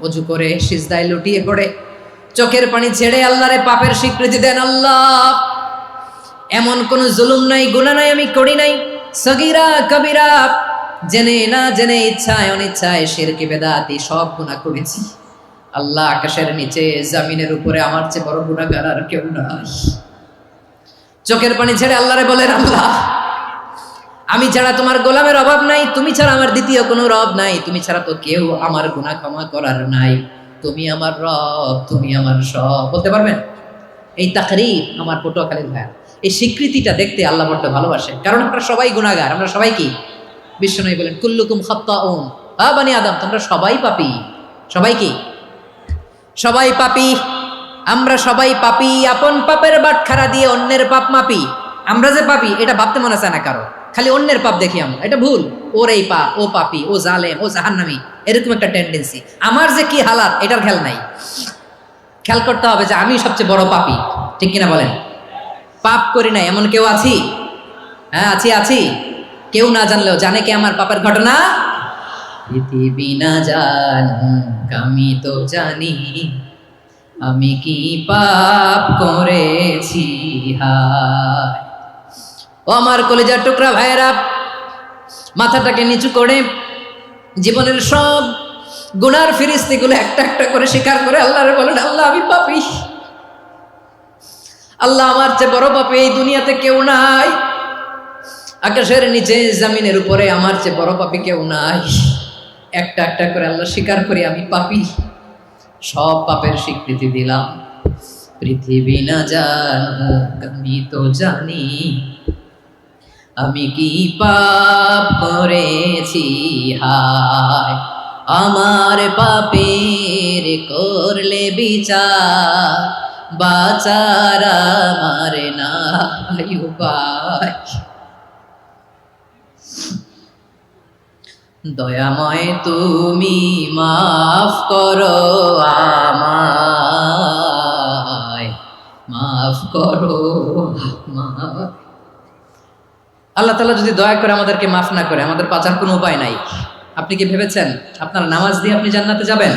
অজু করে সিজদায় লুটিয়ে পড়ে চোখের পানি ছেড়ে আল্লাহরে পাপের স্বীকৃতি দেন। আল্লাহ, এমন কোন জুলুম নাই, গুনাহ নাই আমি করি নাই, সগীরা কবিরা, জেনে না জেনে, ইচ্ছায় অনিচ্ছায়, শিরকি বেদাতি সব গুনাহ করেছি। আল্লাহ, আকাশের নিচে জমিনের উপরে আমার চেয়ে বড় গুনাহগার আর কেউ নাই। চোখের পানি ছেড়ে আল্লাহরে বলেন, আল্লাহ, আমি ছাড়া তোমার গোলামের অভাব নাই, তুমি ছাড়া আমার দ্বিতীয় কোনো রব নাই, তুমি ছাড়া তো কেউ আমার গুনাহ ক্ষমা করার নাই, তুমি আমার রব, তুমি আমার সব। বলতে পারবেন? এই তাকরীর আমার পটুয়াখালীর ভাইয়া, এই স্বীকৃতিটা দেখতে আল্লাহ বড্ড ভালোবাসেন, কারণ আমরা সবাই গুনাহগার। আমরা সবাই কি? বিশ্বনবী বলেন, কুল্লুকুম খাত্তাউন, বানি আদম, তোমরা সবাই পাপী। সবাই কি? সবাই পাপী। আমরা সবাই পাপী। আপন পাপের বাটখারা দিয়ে অন্যের পাপ মাপি। আমরা যে পাপী এটা ভাবতে মনে চায় না কারো, খালি অন্যের পাপ দেখি আমরা, এটা ভুল। ওর এই পাপ, ও পাপী, ও জালেম, ও জাহান্নামী, এরকম একটা টেন্ডেন্সি। আমার যে কি হালাত এটার খেয়াল নাই। খেয়াল করতে হবে যে আমি সবচেয়ে বড় পাপী, ঠিক কিনা বলেন? পাপ করি না এমন কেউ আছি? হ্যাঁ, আছি। কেউ না জানলেও জানে কে আমার পাপের ঘটনা? পৃথিবী না জানুক আমি তো জানি, আমি কি পাপ করেছি। হায় ও আমার কলিজার টুকরা ভাইয়েরা, মাথাটাকে নিচু করে জীবনের সব গুনার ফিরিস্তিগুলো একটা একটা করে স্বীকার করে আল্লাহরে বলেন, আল্লাহ, আমি পাপী। আল্লাহ, আমার চেয়ে বড় পাপী এই দুনিয়াতে কেউ নাই। আকাশের নিচে জমিনের উপরে আমার চেয়ে বড় পাপী কেউ নাই। একটা একটা করে আল্লাহ স্বীকার করি আমি পাপী। সব পাপের স্বীকৃতি দিলাম। পৃথিবী না জানুক আমি তো জানি, আমি কি পাপ করেছি। হায় আমার পাপের করলে বিচার, বাঁচার আমার নাই উপায়। দয়াময় তুমি মাফ করো আমায়, মাফ করো আমায়। আল্লাহ তাআলা যদি দয়া করে আমাদেরকে মাফ না করে, আমাদের বাঁচার কোনো উপায় নাই। আপনি কি ভেবেছেন আপনার নামাজ দিয়ে আপনি জান্নাতে যাবেন?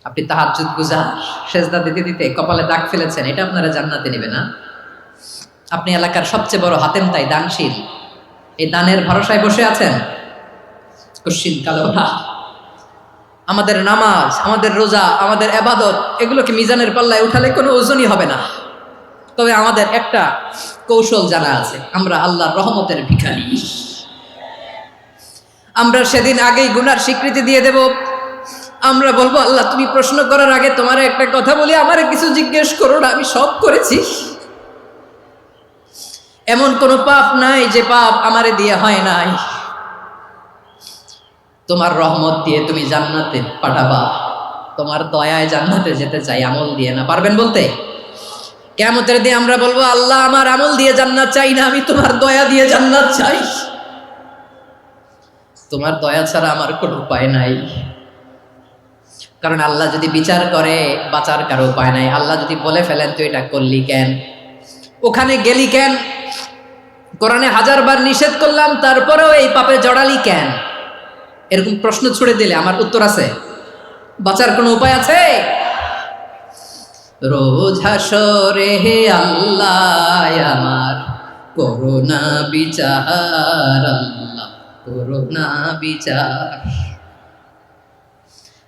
আপনি তাহাজ্জুদ গুজার, সেজদা দিতে দিতে কপালে দাগ ফেলেছেন, এটা আপনারা জান্নাতে নেবে না? আপনি এলাকার সবচেয়ে বড় হাতেম তাই, দানশীল, এই দানের ভরসায় বসে আছেন? কশিন কালো না। আমাদের নামাজ, আমাদের রোজা, আমাদের ইবাদত, এগুলোকে মিজানের পাল্লায় উঠালে কোনো ওজনই হবে না। তবে আমাদের একটা কৌশল জানা আছে, আমরা আল্লাহর রহমতের ভিখারি। আমরা সেদিন আগেই গুনার স্বীকৃতি দিয়ে দেব। আমরা বলবো, আল্লাহ, তুমি প্রশ্ন করার আগে তোমার একটা কথা বলি, আমারে কিছু জিজ্ঞেস করো না, আমি সব করেছি। এমন কোন পাপ নাই যে পাপ আমারে দিয়ে হয় নাই। তোমার রহমত দিয়ে তুমি জান্নাতে পাঠাবা, তোমার দয়ায় জান্নাতে যেতে চাই, আমল দিয়ে না। পারবেন বলতে? কিয়ামতের দিন আমরা বলবো, আল্লাহ, আমার আমল দিয়ে জান্নাত চাই না, আমি তোমার দয়া দিয়ে জান্নাত চাই। তোমার দয়া ছাড়া আমার কোনো উপায় নাই। কারণ আল্লাহ যদি বিচার করে, বাঁচার কারো উপায় নাই। আল্লাহ যদি বলে ফেলেন তুই এটা করলি কেন, ওখানে গেলি কেন, কোরআনে 1000 বার নিষেধ করলাম তারপরেও এই পাপে জড়ালি কেন, এরকম প্রশ্ন ছুড়ে দিলে আমার উত্তর আছে? বাঁচার কোনো উপায় আছে? রোজ হাসরে হে আল্লাহ আমার করুণা বিচার, আল্লাহ করুণা বিচার,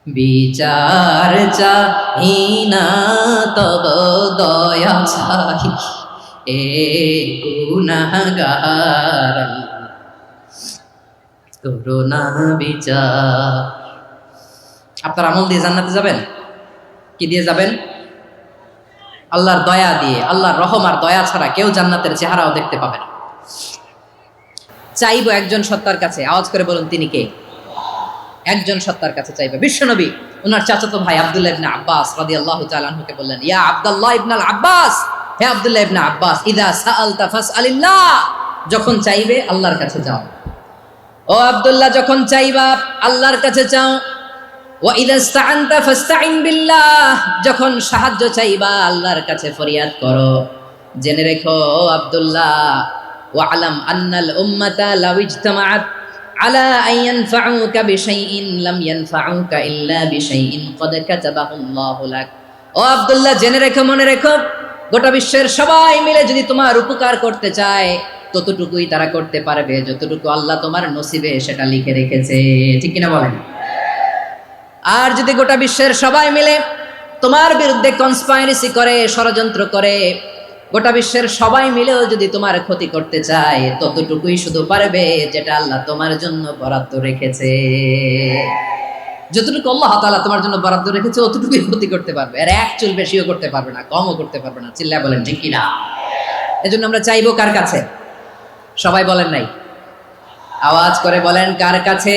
বিচার চাহি না তব দয়া চাই, এ গুনাহগার, করুণা বিচার। আপনার আমল দিয়ে জান্নাতে যাবেন? কি দিয়ে যাবেন? আল্লাহর দয়া দিয়ে। আল্লাহর রহম আর দয়া ছাড়া কেউ জান্নাতের চেহারাও দেখতে পাবে না। চাইবো একজন সত্তার কাছে, আওয়াজ করে বলুন তিনি কে? একজন সত্তার কাছে চাইবে। বিশ্বনবী ওনার চাচাতো ভাই আব্দুল্লাহ ইবনে আব্বাস রাদিয়াল্লাহু তাআলা আনহুকে বললেন, ইয়া আব্দুল্লাহ ইবনে আব্বাস, হে আব্দুল্লাহ ইবনে আব্বাস, ইযা সাআলতা ফাসআলিল্লাহ, যখন চাইবে আল্লাহর কাছে যাও। ও আব্দুল্লাহ, যখন চাইবা আল্লাহর কাছে চাও। ওয়া ইযা ইসতাআনতা ফাসতাইন বিল্লাহ, যখন সাহায্য চাইবা আল্লাহর কাছে ফরিয়াদ করো। জেনে রেখো আব্দুল্লাহ, ওয়া আলাম আন্নাল উম্মাতা লাউ ইজতামাআত আলা আইয়ানফাউকা বিশাইইন লাম ইয়ানফাউকা ইল্লা বিশাইইন ক্বাদ কাতাবাহু আল্লাহু লাক। ও আব্দুল্লাহ, জেনে রেখো, মনে রেখো, গোটা বিশ্বের সবাই মিলে যদি তোমার উপকার করতে চায় ততটুকুই তারা করতে পারবে যতটুকু আল্লাহ তোমার নসিবে সেটা লিখে রেখেছে। ঠিক কিনা বলেন? আর যদি গোটা বিশ্বের সবাই মিলে তোমার বিরুদ্ধে কনস্পাইরেসি করে, ষড়যন্ত্র করে, গোটা বিশ্বের সবাই মিলেও যদি তোমার ক্ষতি করতে চায় ততটুকুই শুধু পারবে যেটা আল্লাহ তোমার জন্য বরাদ্দ রেখেছে। যতটুকু আল্লাহ তাআলা তোমার জন্য বরাদ্দ রেখেছে অতটুকুই ক্ষতি করতে পারবে, আর এক চুল বেশিও করতে পারবে না, কমও করতে পারবে না। চিল্লায় বলেন ঠিক কিনা? এজন্য আমরা চাইবো কার কাছে? সবাই বলেন নাই, আওয়াজ করে বলেন কার কাছে?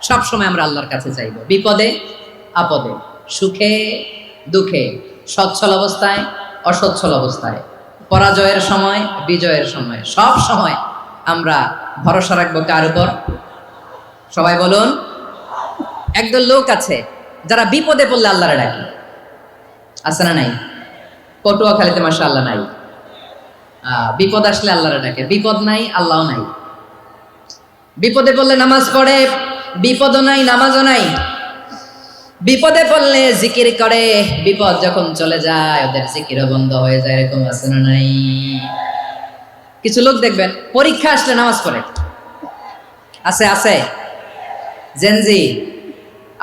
সব সময় আমরা আল্লাহর কাছে চাইবো, বিপদে আপদে, সুখে দুঃখে, সচ্ছল অবস্থায় অসচ্ছল অবস্থায়, পরাজয়ের সময় বিজয়ের সময়, সব সময় আমরা ভরসা রাখবো কার উপর? সবাই বলুন। একদল লোক আছে যারা বিপদে পড়লে আল্লাহরে ডাকে, আছে না নাই? পটুয়াখালীতে মাশাআল্লাহ নাই। বিপদ আসলে আল্লাহরে ডাকে, বিপদ নাই আল্লাহও নাই। বিপদে পড়লে নামাজ পড়ে, বিপদও নাই নামাজও নাই। বিপদে পড়লে জিকির করে, বিপদ যখন চলে যায় ওদের জিকিরও বন্ধ হয়ে যায়। এরকম আছে না নাই? কিছু লোক দেখবেন পরীক্ষা আসলে নামাজ পড়ে, আছে আছে। জেনজি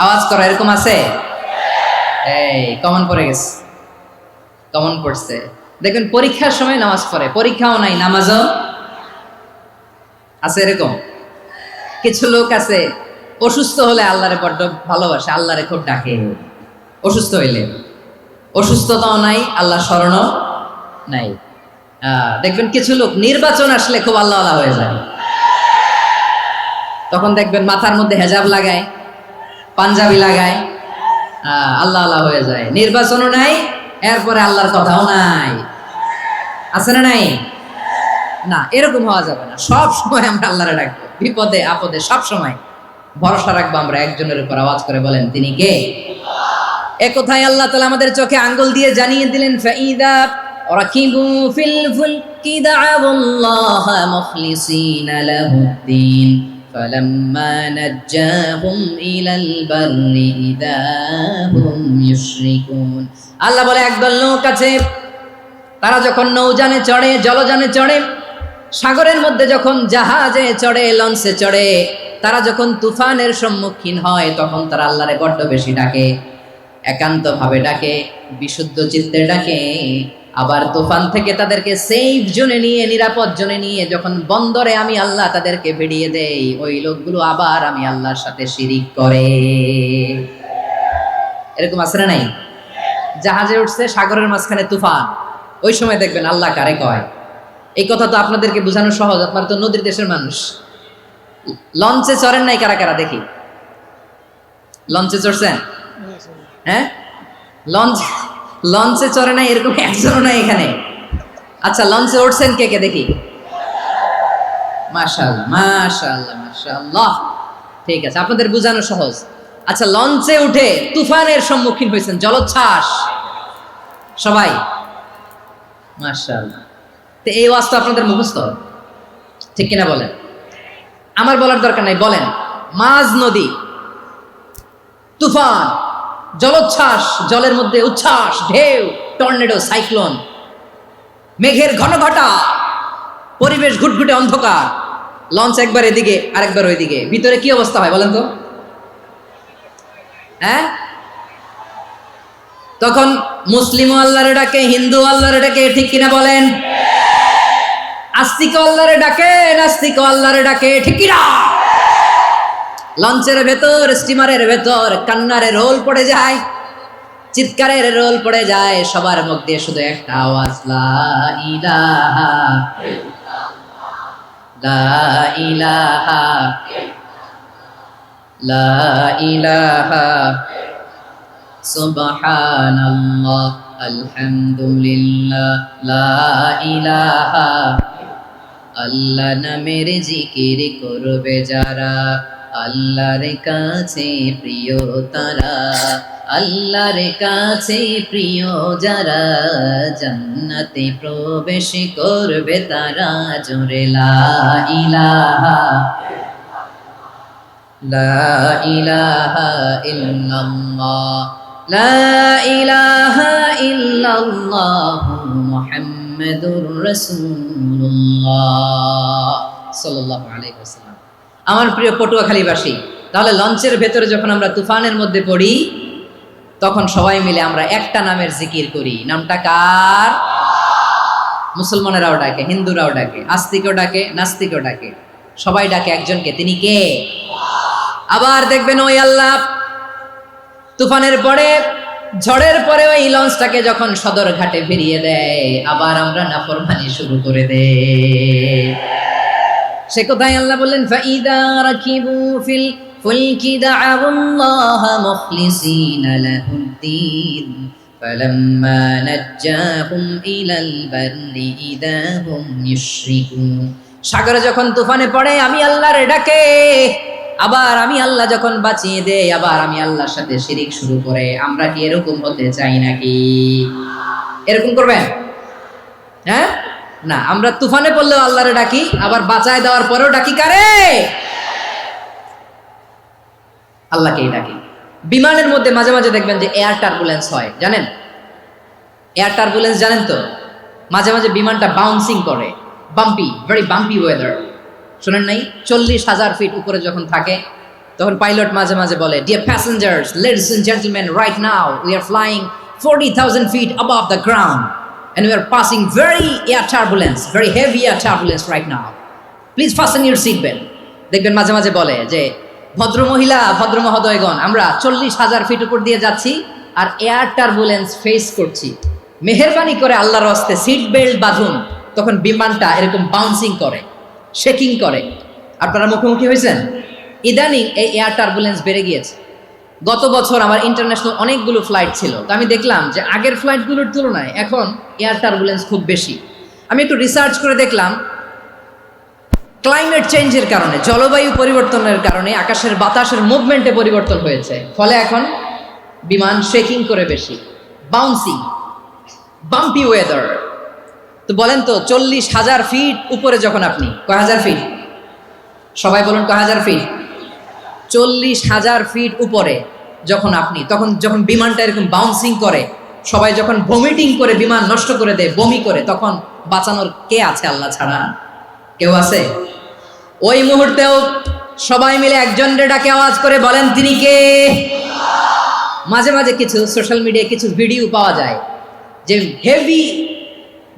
আওয়াজ করা, এরকম আছে? এই কমন পড়ে গেছে, কমন পড়ছে। দেখবেন পরীক্ষার সময় নামাজ পড়ে, পরীক্ষাও নাই নামাজও আছে। এরকম কিছু লোক আছে অসুস্থ হলে আল্লাহরে বড্ড ভালোবাসে, আল্লাহরে খুব ডাকে। অসুস্থ হইলে অসুস্থতাও নাই, আল্লাহ স্মরণও নাই। দেখবেন কিছু লোক নির্বাচন আসলে খুব আল্লাহওয়ালা হয়ে যায়। তখন দেখবেন মাথার মধ্যে হেজাব লাগায়, পাঞ্জাবি লাগায়, আল্লাহ আল্লাহ হয়ে যায়। নির্বাচনও নাই, এরপরে আল্লাহর কথাও নাই। আছে না নাই? না, এরকম হওয়া যাবে না। সব সময় আমরা আল্লাহরে ডাকবো, বিপদে আপদে সব সময় ভরসা রাখবো আমরা একজনের উপর। আওয়াজ করে বলেন তিনি কে? এ কথাই আল্লাহ তাআলা আমাদের চোখে আঙ্গুল দিয়ে জানিয়ে দিলেন, ফাইদা রাকিবু ফিল ফুলকি দা'আবুল্লাহা মুখলিসিনা লাহুদ্দিন ফালাম্মা নাজ্জাহুম ইলাল বাররি ইযা হুম ইউশরিকুন। আল্লাহ বলে একদল লোক আছে, তারা যখন নৌযানে চড়ে, জলযানে চড়ে, সাগরের মধ্যে যখন জাহাজে চড়ে, লঞ্চে চড়ে, তারা যখন তুফানের সম্মুখীন হয় তখন তারা আল্লাহরে বড্ড বেশি ডাকে, একান্ত ভাবে ডাকে, বিশুদ্ধ চিত্তে ডাকে। আবার তুফান থেকে তাদেরকে সেফ জোনে নিয়ে, নিরাপদ জোনে নিয়ে যখন বন্দরে আমি আল্লাহ তাদেরকে ভিড়িয়ে দেই, ওই লোকগুলো আবার আমি আল্লাহর সাথে শিরিক করে। এরকম আছে না নাই? জাহাজে উঠছে, সাগরের মাঝখানে তুফান, ওই সময় দেখবেন আল্লাহ কারে কয়। এই কথা তো আপনাদেরকে বোঝানো সহজ, আপনারা তো নদীর দেশের মানুষ। লঞ্চে চড়েন নাই কারা কারা? দেখি, লঞ্চে চড়ছেন? হ্যাঁ, লঞ্চে চড়ে নাই এরকম একজনও নাই এখানে। আচ্ছা, লঞ্চে উঠছেন কে কে? দেখি। মাশাআল্লাহ মাশাআল্লাহ মাশাআল্লাহ, ঠিক আছে, আপনাদের বোঝানো সহজ। আচ্ছা, লঞ্চে উঠে তুফানের সম্মুখীন হয়েছেন, জলোচ্ছ্বাস সবাই? মাশাআল্লাহ। তো এই ওয়াজ তো আপনাদের মুখস্থ, ঠিক কিনা বলেন? আমার বলার দরকার নাই, বলেন। মাঝ নদী, তুফান, জলোচ্ছ্বাস, জলের মধ্যে উচ্ছ্বাস, ঢেউ, টর্নেডো, সাইক্লোন, মেঘের ঘনঘটা, পরিবেশ ঘুটঘুটে অন্ধকার, লঞ্চ একবার এদিকে আরেকবার ওইদিকে, ভিতরে কি অবস্থা হয় বলেন তো? হ্যাঁ, তখন মুসলিম আল্লাহরে ডাকে, হিন্দু আল্লাহরে ডাকে, ঠিক কিনা বলেন? আস্তিক আল্লাহরে ডাকে, নাস্তিক আল্লাহরে ডাকে, ঠিক কিনা? লঞ্চের ভেতর, স্টিমারের ভেতর কান্নারে রোল পড়ে যায়, চিৎকারের রোল পড়ে যায়, সবার মুখ দিয়ে শুধু একটা আওয়াজ, লা ইলাহা লা ইলাহা লা ইলাহা সুবহানাল্লাহ আলহামদুলিল্লাহ লা ইলাহা। আল্লাহ নামের জিকির করবে যারা, আল্লাহর কাছে প্রিয় তারা, আল্লাহর কাছে প্রিয় যারা, জান্নাতে প্রবেশ করবে তারা, জোরে লা ইলাহা লা ইলাহা ইল্লাল্লাহ, লা ইলাহা ইল্লাল্লাহ মুহাম্মাদুর রাসূলুল্লাহ সাল্লাল্লাহু আলাইহি ওয়াসাল্লাম। আমার প্রিয় পটুয়াখালীবাসী, তাহলে লঞ্চের ভেতরে যখন আমরা তুফানের মধ্যে পড়ি, তখন সবাই মিলে আমরা একটা নামের জিকির করি। নামটা কার? মুসলমানেরাও ডাকে, হিন্দুরাও ডাকে, আস্তিকও ডাকে, নাস্তিকও ডাকে, সবাই ডাকে একজনকে। তিনি কে? আবার দেখবেন ওই আল্লাহ তুফানের পরে, ঝড়ের পরে ওই লঞ্চটাকে যখন সদর ঘাটে ফিরিয়ে দেয়, আবার আমরা নাফরমানি শুরু করে দেই। সে কোথায়? আল্লাহ বললেন, ফাইদা রাকিবু ফিল ফুলকি দা'আউল্লাহা মুখলিসিনা লাহুদ্দীন ফালাম্মা নাজ্জাহুম ইলাল বাররি ইযা হুম ইউশরিকুন। সাগরে যখন তুফানে পড়ে আমি আল্লাহর ডাকে, আবার আমি আল্লাহ যখন বাঁচিয়ে দেই, আবার আমি আল্লাহর সাথে শিরিক শুরু করে। আমরা কি এরকম হতে চাই নাকি? এরকম করবেন? হ্যাঁ না, আমরা তুফানে পড়লেও আল্লাহরে ডাকি, আবার বাঁচায় দেওয়ার পরেও ডাকি কারে? আল্লাহকেই ডাকি। বিমানের মধ্যে মাঝে মাঝে দেখবেন যে এয়ার টার্বুলেন্স হয়, জানেন? এয়ার টার্বুলেন্স জানেন তো? মাঝে মাঝে বিমানটা বাউন্সিং করে, বাম্পি, ভেরি বাম্পি ওয়েদার। শোনেন নাই? 40,000 ফিট উপরে যখন থাকে, তখন পাইলট মাঝে মাঝে বলে, dear passengers, ladies and gentleman, right now we are flying 40,000 feet above the ground and we are passing very air turbulence, very heavy air turbulence right now. Please fasten your seat belt. দেখবেন মাঝে মাঝে বলে যে, ভদ্র মহিলা, ভদ্র মহোদয়গণ, আমরা 40,000 ফিট উপর দিয়ে যাচ্ছি আর এয়ার টার্বুলেন্স ফেস করছি, মেহেরবানি করে আল্লাহর হস্তে সিট বেল্ট বাঁধুন। তখন বিমানটা এরকম বাউন্সিং করে, শেকিং করে। আপনারা মুখোমুখি হয়েছেন? ইদানিং এই এয়ার টার্বুলেন্স বেড়ে গিয়েছে। গত বছর আমার ইন্টারন্যাশনাল অনেকগুলো ফ্লাইট ছিল, তো আমি দেখলাম যে আগের ফ্লাইটগুলোর তুলনায় এখন এয়ার টার্বুলেন্স খুব বেশি। আমি একটু রিসার্চ করে দেখলাম, ক্লাইমেট চেঞ্জের কারণে, জলবায়ু পরিবর্তনের কারণে আকাশের বাতাসের মুভমেন্টে পরিবর্তন হয়েছে, ফলে এখন বিমান শেকিং করে বেশি, বাউন্সিং, বাম্পি ওয়েদার। তো বলেন তো, 40,000 ফিট উপরে যখন আপনি, কয় হাজার ফিট? সবাই বলুন কয় হাজার ফিট? 40,000 ফিট উপরে যখন আপনি, তখন যখন বিমানটা এরকম বাউন্সিং করে, সবাই যখন ভমিটিং করে বিমান নষ্ট করে দেয়, বমি করে, তখন বাঁচানোর কে আছে আল্লাহ ছাড়া? কেউ আছে? ওই মুহূর্তেও সবাই মিলে একজনকে ডাকে আওয়াজ করে বলেন, তিনি কে? মাঝে মাঝে কিছু সোশ্যাল মিডিয়ায় কিছু ভিডিও পাওয়া যায় যে হেভি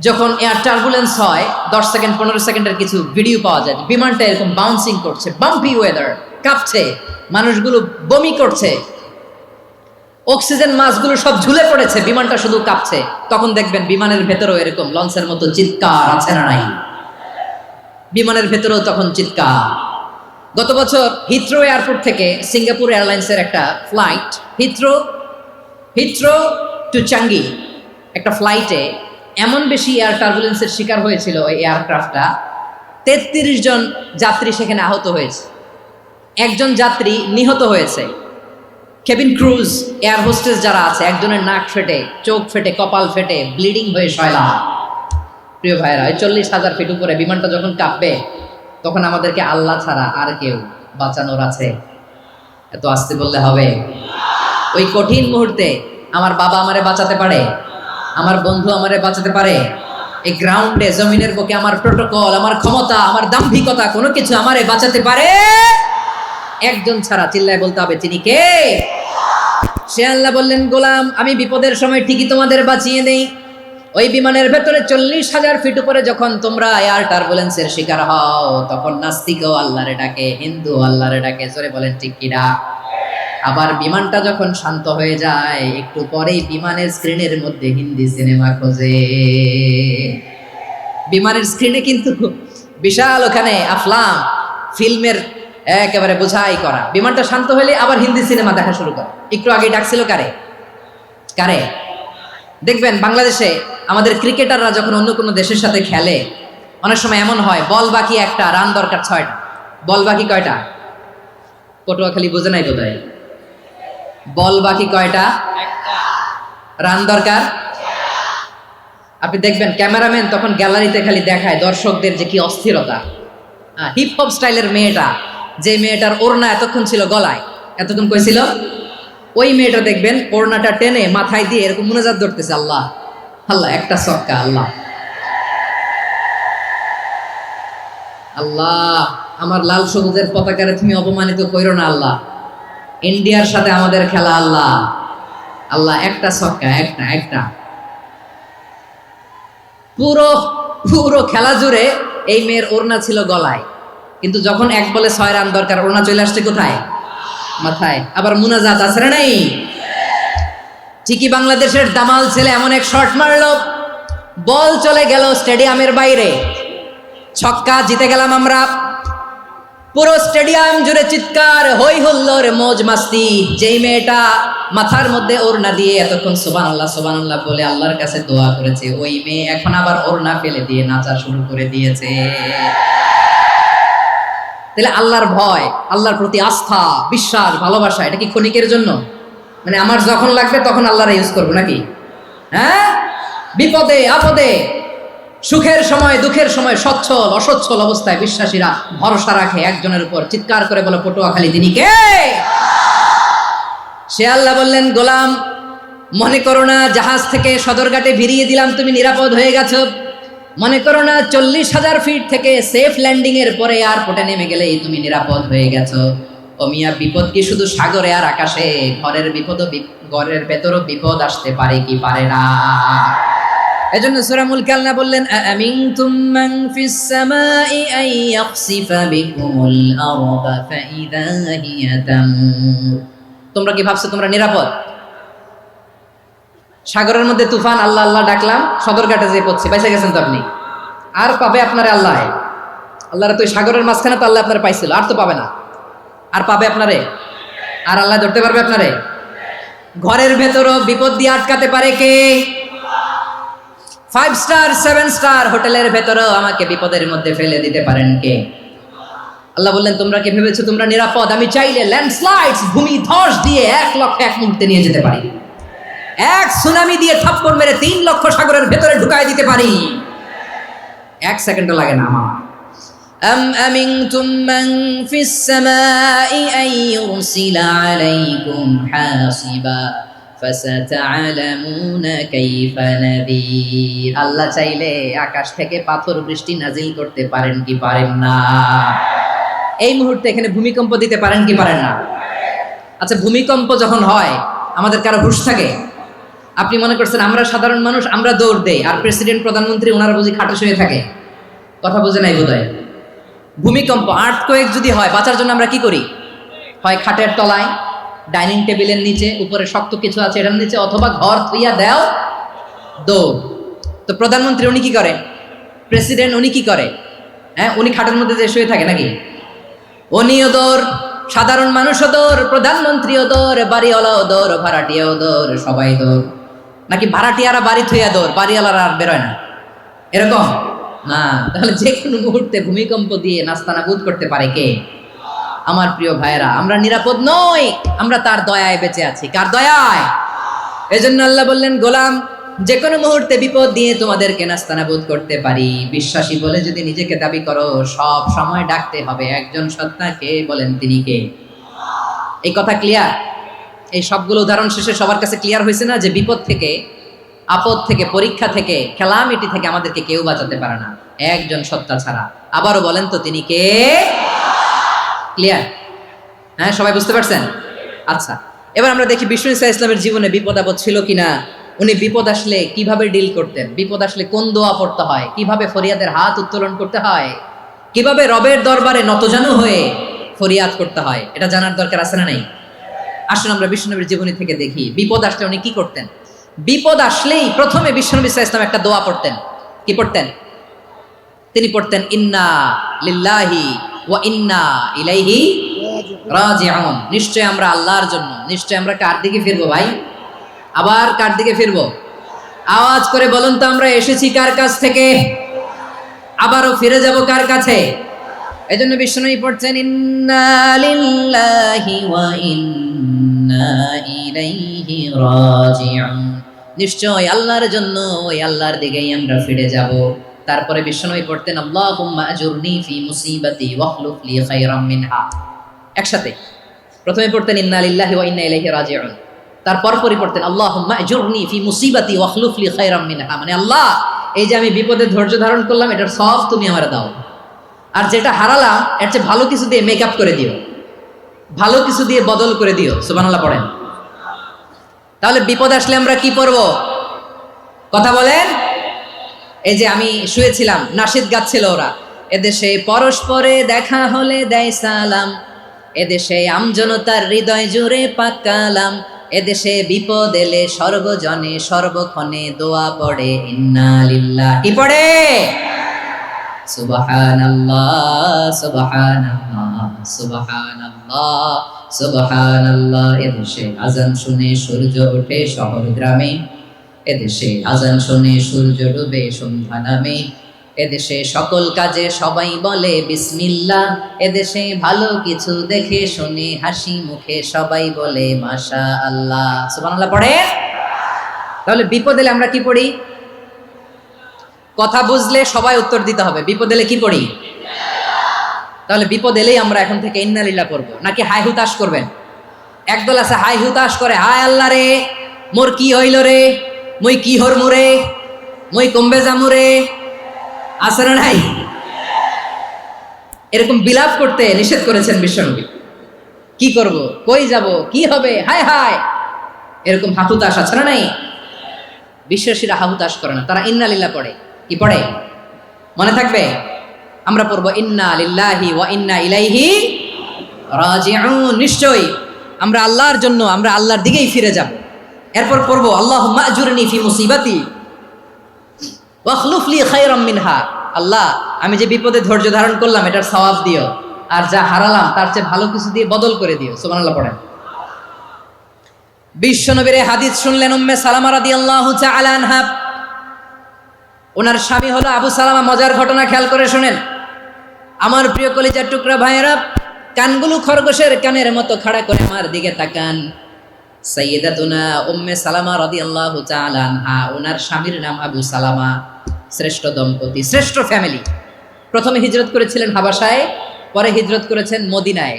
যখন এয়ার টার্বুলেন্স হয়, 10 সেকেন্ড 15 সেকেন্ডের কিছু ভিডিও পাওয়া যায়, বিমানটা এরকম বাউন্সিং করছে, বাম্পি ওয়েদার, কাঁপছে, মানুষগুলো বমি করছে, অক্সিজেন মাস্কগুলো সব ঝুলে পড়েছে, বিমানটা শুধু কাঁপছে। তখন দেখবেন বিমানের ভেতরেও এরকম লঞ্চের মতো চিৎকার আছে না নাই? বিমানের ভেতরেও তখন চিৎকার। গত বছর হিথ্রো এয়ারপোর্ট থেকে সিঙ্গাপুর এয়ারলাইন্সের একটা ফ্লাইট, হিথ্রো টু চাঙ্গি, একটা ফ্লাইটে এমন বেশি এয়ার টার্বুলেন্সের শিকার হয়েছিল ওই এয়ারক্রাফটটা, 33 জন যাত্রী সেখানে আহত হয়েছে, একজন যাত্রী নিহত হয়েছে। কেবিন ক্রুজ, এয়ার হোস্টেস যারা আছে, একজনের নাক ফেটে, চোখ ফেটে, কপাল ফেটে, ব্লিডিং হয়ে শয়লা। প্রিয় ভাইরা, 40,000 ফিট উপরে বিমানটা যখন কাঁপবে, তখন আমাদেরকে আল্লাহ ছাড়া আর কেউ বাঁচানোর আছে? এত আসতে বললে হবে? ওই কঠিন মুহূর্তে আমার বাবা আমারে বাঁচাতে পারে, আমার বন্ধু আমারে বাঁচাতে পারে। এই গ্রাউন্ডে, জমিনের বুকে আমার প্রোটোকল, আমার ক্ষমতা, আমার দাম্ভিকতা, কোনো কিছু আমারে বাঁচাতে পারে একজন ছাড়া। চিল্লায় বলতে হবে, তিনি কে? সে আল্লাহ বললেন, গোলাম, আমি বিপদের সময় ঠিকই তোমাদের বাঁচিয়ে দেই। ওই বিমানের ভেতরে 40,000 ফিট উপরে যখন তোমরা এয়ার টার্বুলেন্সের শিকার হও, তখন নাস্তিকও আল্লাহরে ডাকে, হিন্দু আল্লাহরে ডাকে। জোরে বলেন ঠিক কিনা? আবার বিমানটা যখন শান্ত হয়ে যায়, একটু পরেই বিমানের স্ক্রিনের মধ্যে হিন্দি সিনেমা খোঁজে। বিমানের স্ক্রিনে কিন্তু বিশাল ওখানে আফলাম ফিল্মের একেবারে বোঝাই করা। বিমানটা শান্ত হলে আবার হিন্দি সিনেমা দেখা শুরু করে। একটু আগে ডাকছিল কারে? কারে? দেখবেন বাংলাদেশে আমাদের ক্রিকেটাররা যখন অন্য কোনো দেশের সাথে খেলে, অনেক সময় এমন হয়, বল বাকি একটা, রান দরকার 6টা। বল বাকি কয়টা? পটুয়াখালী বোঝে নাই বোধহয়। বল বাকি কয়টা? রান দরকার। আপনি দেখবেন ক্যামেরাম্যান তখন গ্যালারিতে খালি দেখায় দর্শকদের যে কি অস্থিরতা। হিপ হপ স্টাইলের মেয়েটা, যে মেয়েটার ওড়না এতক্ষণ ছিল গলায়, এতক্ষণ কই ছিল, ওই মেয়েটা দেখবেন ওড়নাটা টেনে মাথায় দিয়ে এরকম মুনাজাত ধরতেছে, আল্লাহ আল্লাহ, একটা ছক্কা, আল্লাহ আল্লাহ, আমার লাল সবুজের পতাকারে তুমি অপমানিত কইরো না আল্লাহ, ইন্ডিয়ার সাথে আমাদের খেলা, আল্লাহ আল্লাহ, একটা ছক্কা, একটা একটা। পুরো পুরো খেলা জুড়ে এই মেয়ের ওড়না ছিল গলায়, কিন্তু যখন এক বলে 6 রান দরকার, ওড়না চলে আসছে কোথায়? মাথায়। আবার মুনাজাত আছে না নাই? ঠিকই বাংলাদেশের দামাল ছেলে এমন এক শট মারলো, বল চলে গেল স্টেডিয়ামের বাইরে, ছক্কা, জিতে গেলাম আমরা। পুরো স্টেডিয়াম জুড়ে চিৎকার, হই হুল্লোড়, মৌজ মাস্তি। যেই মেয়েটা মাথার মধ্যে ওড়না দিয়ে এতক্ষণ সুবহানাল্লাহ সুবহানাল্লাহ বলে আল্লাহর কাছে দোয়া করেছে, ওই মেয়ে এখন আবার ওড়না ফেলে দিয়ে নাচা শুরু করে দিয়েছে। তাহলে আল্লাহর ভয়, আল্লাহর প্রতি আস্থা, বিশ্বাস, ভালোবাসা, এটা কি ক্ষণিকের জন্য? মানে আমার যখন লাগবে তখন আল্লাহর ইউজ করবো নাকি? হ্যাঁ, বিপদে আপদে, সুখের সময় দুঃখের সময়, সচ্ছল অসচ্ছল অবস্থায় বিশ্বাসীরা ভরসা রাখে একজনের উপর। চিৎকার করে বলো, পটুয়াখালী তিনি কে? সে আল্লাহ বললেন, গোলাম মনে করো না জাহাজ থেকে সদরঘাটে ভিড়িয়ে দিলাম, তুমি নিরাপদ হয়ে গেছো। মনে করো না 40,000 ফিট থেকে সেফ ল্যান্ডিং এর পরে এয়ারপোর্টে নেমে গেলেই তুমি নিরাপদ হয়ে গেছো। ও মিয়া, বিপদ কি শুধু সাগরে আর আকাশে? ঘরের বিপদও, ঘরের ভেতরও বিপদ আসতে পারে কি পারে না? এজন্য সূরা মুলক আল্লাহ বললেন, আমিনতুম মান ফিস সামাই আন ইয়াখসিফা বিকুমুল আরদা ফাইযা হিয়া তামুর। তোমরা কি ভাবছো তোমরা নিরাপদ? সাগরের মধ্যে তুফান, আল্লাহ আল্লাহ ডাকলাম, সদরঘাটে যেয়ে পড়ছে, বেঁচে গেছেন তো আপনি। আর পাবে আপনারে আল্লাহ? আল্লাহরে তো সাগরের মাঝখানে তো আল্লাহ আপনারে পাইছিল, আর তো পাবে না। আর পাবে আপনারে? আর আল্লাহ ধরতে পারবে আপনারে? ঘরের ভেতরও বিপদ দিয়ে আটকাতে পারে কে? 5 স্টার 7 স্টার হোটেলের ভেতরেও আমাকে বিপদের মধ্যে ফেলে দিতে পারেন কে? আল্লাহ বললেন, তোমরা কি ভেবেছো তোমরা নিরাপদ? আমি চাইলে ল্যান্ডস্লাইডস, ভূমি ধস দিয়ে 1 লক্ষ 1 মুহূর্তে নিয়ে যেতে পারি। এক সুনামি দিয়ে থাপ্পড় মেরে 3 লক্ষ সাগরের ভেতরে ঢুকাই দিতে পারি। 1 সেকেন্ডও লাগে না আমার। আম আমিনতুম মান ফিস সামাই আন ইউরসিলা আলাইকুম হাসিবা ফাসাতা'লামুনা কাইফা নাযীর। আল্লাহ চাইলে আকাশ থেকে পাথর বৃষ্টি নাজিল করতে পারেন কি পারেন না? এই মুহূর্তে এখানে ভূমিকম্প দিতে পারেন কি পারেন না? আচ্ছা, ভূমিকম্প যখন হয় আমাদের কারো হুঁশ থাকে? আপনি মনে করছেন আমরা সাধারণ মানুষ, আমরা দৌড় দেই, আর প্রেসিডেন্ট প্রধানমন্ত্রী ওনারা বুঝি খাটে শুয়ে থাকে? কথা বুঝে নাই বোধহয়। ভূমিকম্প, আর্থকোয়েক যদি হয়, বাঁচার জন্য আমরা কি করি? হয় খাটের তলায়, ডাইনিং টেবিলের নিচে, উপরে শক্ত কিছু আছে এটার নিচে, অথবা ঘর থুইয়া দেও দৌড়। তো প্রধানমন্ত্রী উনি কি করে? প্রেসিডেন্ট উনি কি করে? হ্যাঁ, উনি খাটের মধ্যে যে শুয়ে থাকে নাকি? উনিও দৌড়, সাধারণ মানুষও দৌড়, প্রধানমন্ত্রীও দৌড়, বাড়িওয়ালাও দৌড়, ভাড়াটিয়াও দৌড়, সবাই দৌড়। নাকি ভাড়াটিয়ারা বাড়ি থুইয়া দৌড়, বাড়িওয়ালারা আর বেরোয় না? এরকম না। তাহলে যে কোনো মুহূর্তে ভূমিকম্প দিয়ে নাস্তানাবুদ করতে পারে কে? আমার প্রিয় ভাইয়েরা, আমরা নিরাপদ নই, আমরা তার দয়ায় বেঁচে আছি। কার দয়ায়? এজন্য আল্লাহ বললেন, গোলাম যে কোনো মুহূর্তে বিপদ দিয়ে তোমাদেরকে নাস্তানাবুদ করতে পারি। বিশ্বাসী বলে যদি নিজেকে দাবি করো, সব সময় ডাকতে হবে একজন সত্তাকে। বলেন তিনি কে? এই কথা ক্লিয়ার? এই সবগুলো উদাহরণ শেষে সবার কাছে ক্লিয়ার হয়েছে না যে বিপদ থেকে, আপদ থেকে, পরীক্ষা থেকে, খেলামিটি থেকে আমাদেরকে কেউ বাঁচাতে পারে না একজন সত্তা ছাড়া। আবারও বলেন তো তিনি কে? ক্লিয়ার? হ্যাঁ, সবাই বুঝতে পারছেন? আচ্ছা, এবার আমরা দেখি বিষ্ণু ঈসা ইসলামের জীবনে বিপদ আপদ ছিল কিনা। উনি বিপদ আসলে কিভাবে ডিল করতেন, বিপদ আসলে কোন দোয়া পড়তে হয়, কিভাবে ফরিয়াদের হাত উত্তোলন করতে হয়, কিভাবে রবের দরবারে নতজানু হয়ে ফরিয়াদ করতে হয়, এটা জানার দরকার আছে না নাই? আসুন আমরা বিষ্ণুনবীর জীবনী থেকে দেখি বিপদ আসলে উনি কি করতেন। বিপদ আসলেই প্রথমে বিষ্ণু ঈসা ইসলাম একটা দোয়া পড়তেন। কি পড়তেন? তিনি পড়তেন, ইন্না লিল্লাহি ওয়া ইন্না ইলাইহি রাজিউন। নিশ্চয় আমরা আল্লাহর জন্য, নিশ্চয় আমরা কার দিকে ফিরবো ভাই? আবার কার দিকে ফিরবো? আওয়াজ করে বলুন তো, আমরা এসেছি কার কাছ থেকে? আবারও ফিরে যাব কার কাছে? এজন্য বিষ্ণুই পড়ছেন ইন্না লিল্লাহি ওয়া ইন্না ইলাইহি রাজিউন, নিশ্চয় আল্লাহর জন্য ওই আল্লাহর দিকেই আমরা ফিরে যাব। তারপরে বিষ্ণুই পড়তেন আল্লাহুম্মা আজুরনি ফি মুসিবাতি ওয়াখলুফ লি খায়রাম মিনহা। একসাথে প্রথমে পড়তেন ইন্না লিল্লাহি ওয়া ইন্না ইলাইহি রাজিউন, তারপর পড়তেন আল্লাহুম্মা আজুরনি ফি মুসিবাতি ওয়াখলুফ লি খায়রাম মিনহা, মানে আল্লাহ এই যে আমি বিপদে ধৈর্য ধারণ করলাম এটার সওয়াব তুমি আমারে দাও, আর যেটা হারালাম এর চেয়ে ভালো কিছু দিয়ে মেকআপ করে দিও, ভালো কিছু দিয়ে বদল করে দিও। সুবহানাল্লাহ পড়েন। তাহলে বিপদ আসলে আমরা কি পড়ব? কথা বলেন। এই যে আমি শুয়েছিলাম, নাশিদ গাচ্ছিল ওরা, এদেশে পরস্পরে দেখা হলে দেয় সালাম, এদেশে আমজনতার হৃদয় জুড়ে পাকালাম, এদেশে বিপদ এলে সর্বজনে সর্বক্ষণে দোয়া পড়ে ইন্না লিল্লাহ। কি পড়ে? সুবহানাল্লাহ সুবহানাল্লাহ সুবহানাল্লাহ সুবহানাল্লাহ। এদেশে আজান শুনে সূর্য ওঠে শহর গ্রামে, এদেশে আজান শুনে সূর্য ডুবে সন্ধ্যা নামে, এদেশে সকল কাজে সবাই বলে বিসমিল্লাহ, এদেশে ভালো কিছু দেখে শুনে হাসি মুখে সবাই বলে মাশাআল্লাহ। সুবহানাল্লাহ পড়ে। তাহলে বিপদ এলে আমরা কি পড়ি? কথা বুঝলে সবাই উত্তর দিতে হবে, বিপদ এলে কি পড়ি? তাহলে বিপদ এলেই আমরা এখন থেকে ইন্না লিল্লাহ পড়বো, নাকি হাই হুতাশ করবেন? একদল আছে হাই হুতাশ করে, হায় আল্লাহ রে মোর কি হইল রে, মুই কি হরমু রে, মুই কমবে যামু রে, আছে না নাই? এরকম বিলাপ করতে নিষেধ করেছেন বিশ্বনবী। কি করব, কই যাব, কি হবে, হায় হায়, এরকম হাহুতাশ আছে না নাই? বিশ্বাসীরা হাহুতাশ করে না, তারা ইন্না লিল্লাহ পড়ে। কি পড়ে মনে থাকবে? আমরা পড়বো ইন্না লিল্লাহি ওয়া ইন্না ইলাইহি রাজিউন, নিশ্চয়ই আমরা আল্লাহর জন্য, আমরা আল্লাহর দিকেই ফিরে যাব। এরপর পড়বো আল্লাহুম্মা আজুরনি ফি মুসিবাতি ওয়াখলুফ লি খায়রাম মিনহা, আল্লাহ আমি যে বিপদে ধৈর্য ধারণ করলাম এটার সওয়াব দিও, আর যা হারালাম তার চেয়ে ভালো কিছু দিয়ে বদল করে দিও। সুবহানাল্লাহ পড়েন। বিশ্বনবীর হাদিস শুনলেন উম্মে সালামা রাদিয়াল্লাহু তাআলা আনহা, ওনার স্বামী হলো আবু সালামা। মজার ঘটনা খেয়াল করে শুনেন আমার প্রিয় কলিজার টুকরা ভাইয়েরা, কানগুলো খরগোশের কানের মতো খাড়া করে আমার দিকে তাকান। সাইয়্যিদাতুনা উম্মে সালামা রাদিয়াল্লাহু তাআলা আনহা, ওনার স্বামীর নাম আবু সালামা। শ্রেষ্ঠ দম্পতি, শ্রেষ্ঠ ফ্যামিলি। প্রথমে হিজরত করেছিলেন হাবাসায়, পরে হিজরত করেছেন মদিনায়।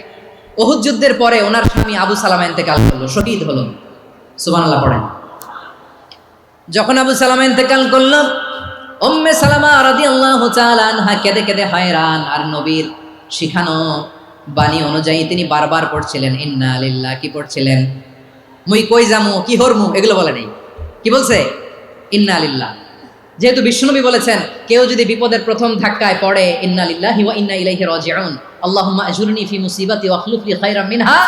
উহুদ যুদ্ধের পরে ওনার স্বামী আবু সালামা ইন্তেকাল করলো, শহীদ হলো। সুবহানাল্লাহ পড়েন। যখন আবু সালামা ইন্তেকাল করলো, উম্মে সালামা রাদিয়াল্লাহু তাআলা আনহা কেঁদে কেঁদে হয়রান, আর নবীর শিখানো বাণী অনুযায়ী তিনি বারবার পড়ছিলেন ইন্না লিল্লাহ। কি পড়ছিলেন? মুই কই যামু, কি হরমু, এগুলো বলে নাই। কি বলছে? ইন্না লিল্লাহ। যেহেতু বিশ্বনবী বলেছেন কেউ যদি বিপদের প্রথম ধাক্কায় পড়ে ইন্না লিল্লাহি ওয়া ইন্না ইলাইহি রাজিউন আল্লাহুম্মা আজুরনি ফি মুসিবাতি ওয়াখলুফ লি খায়রাম মিনহা,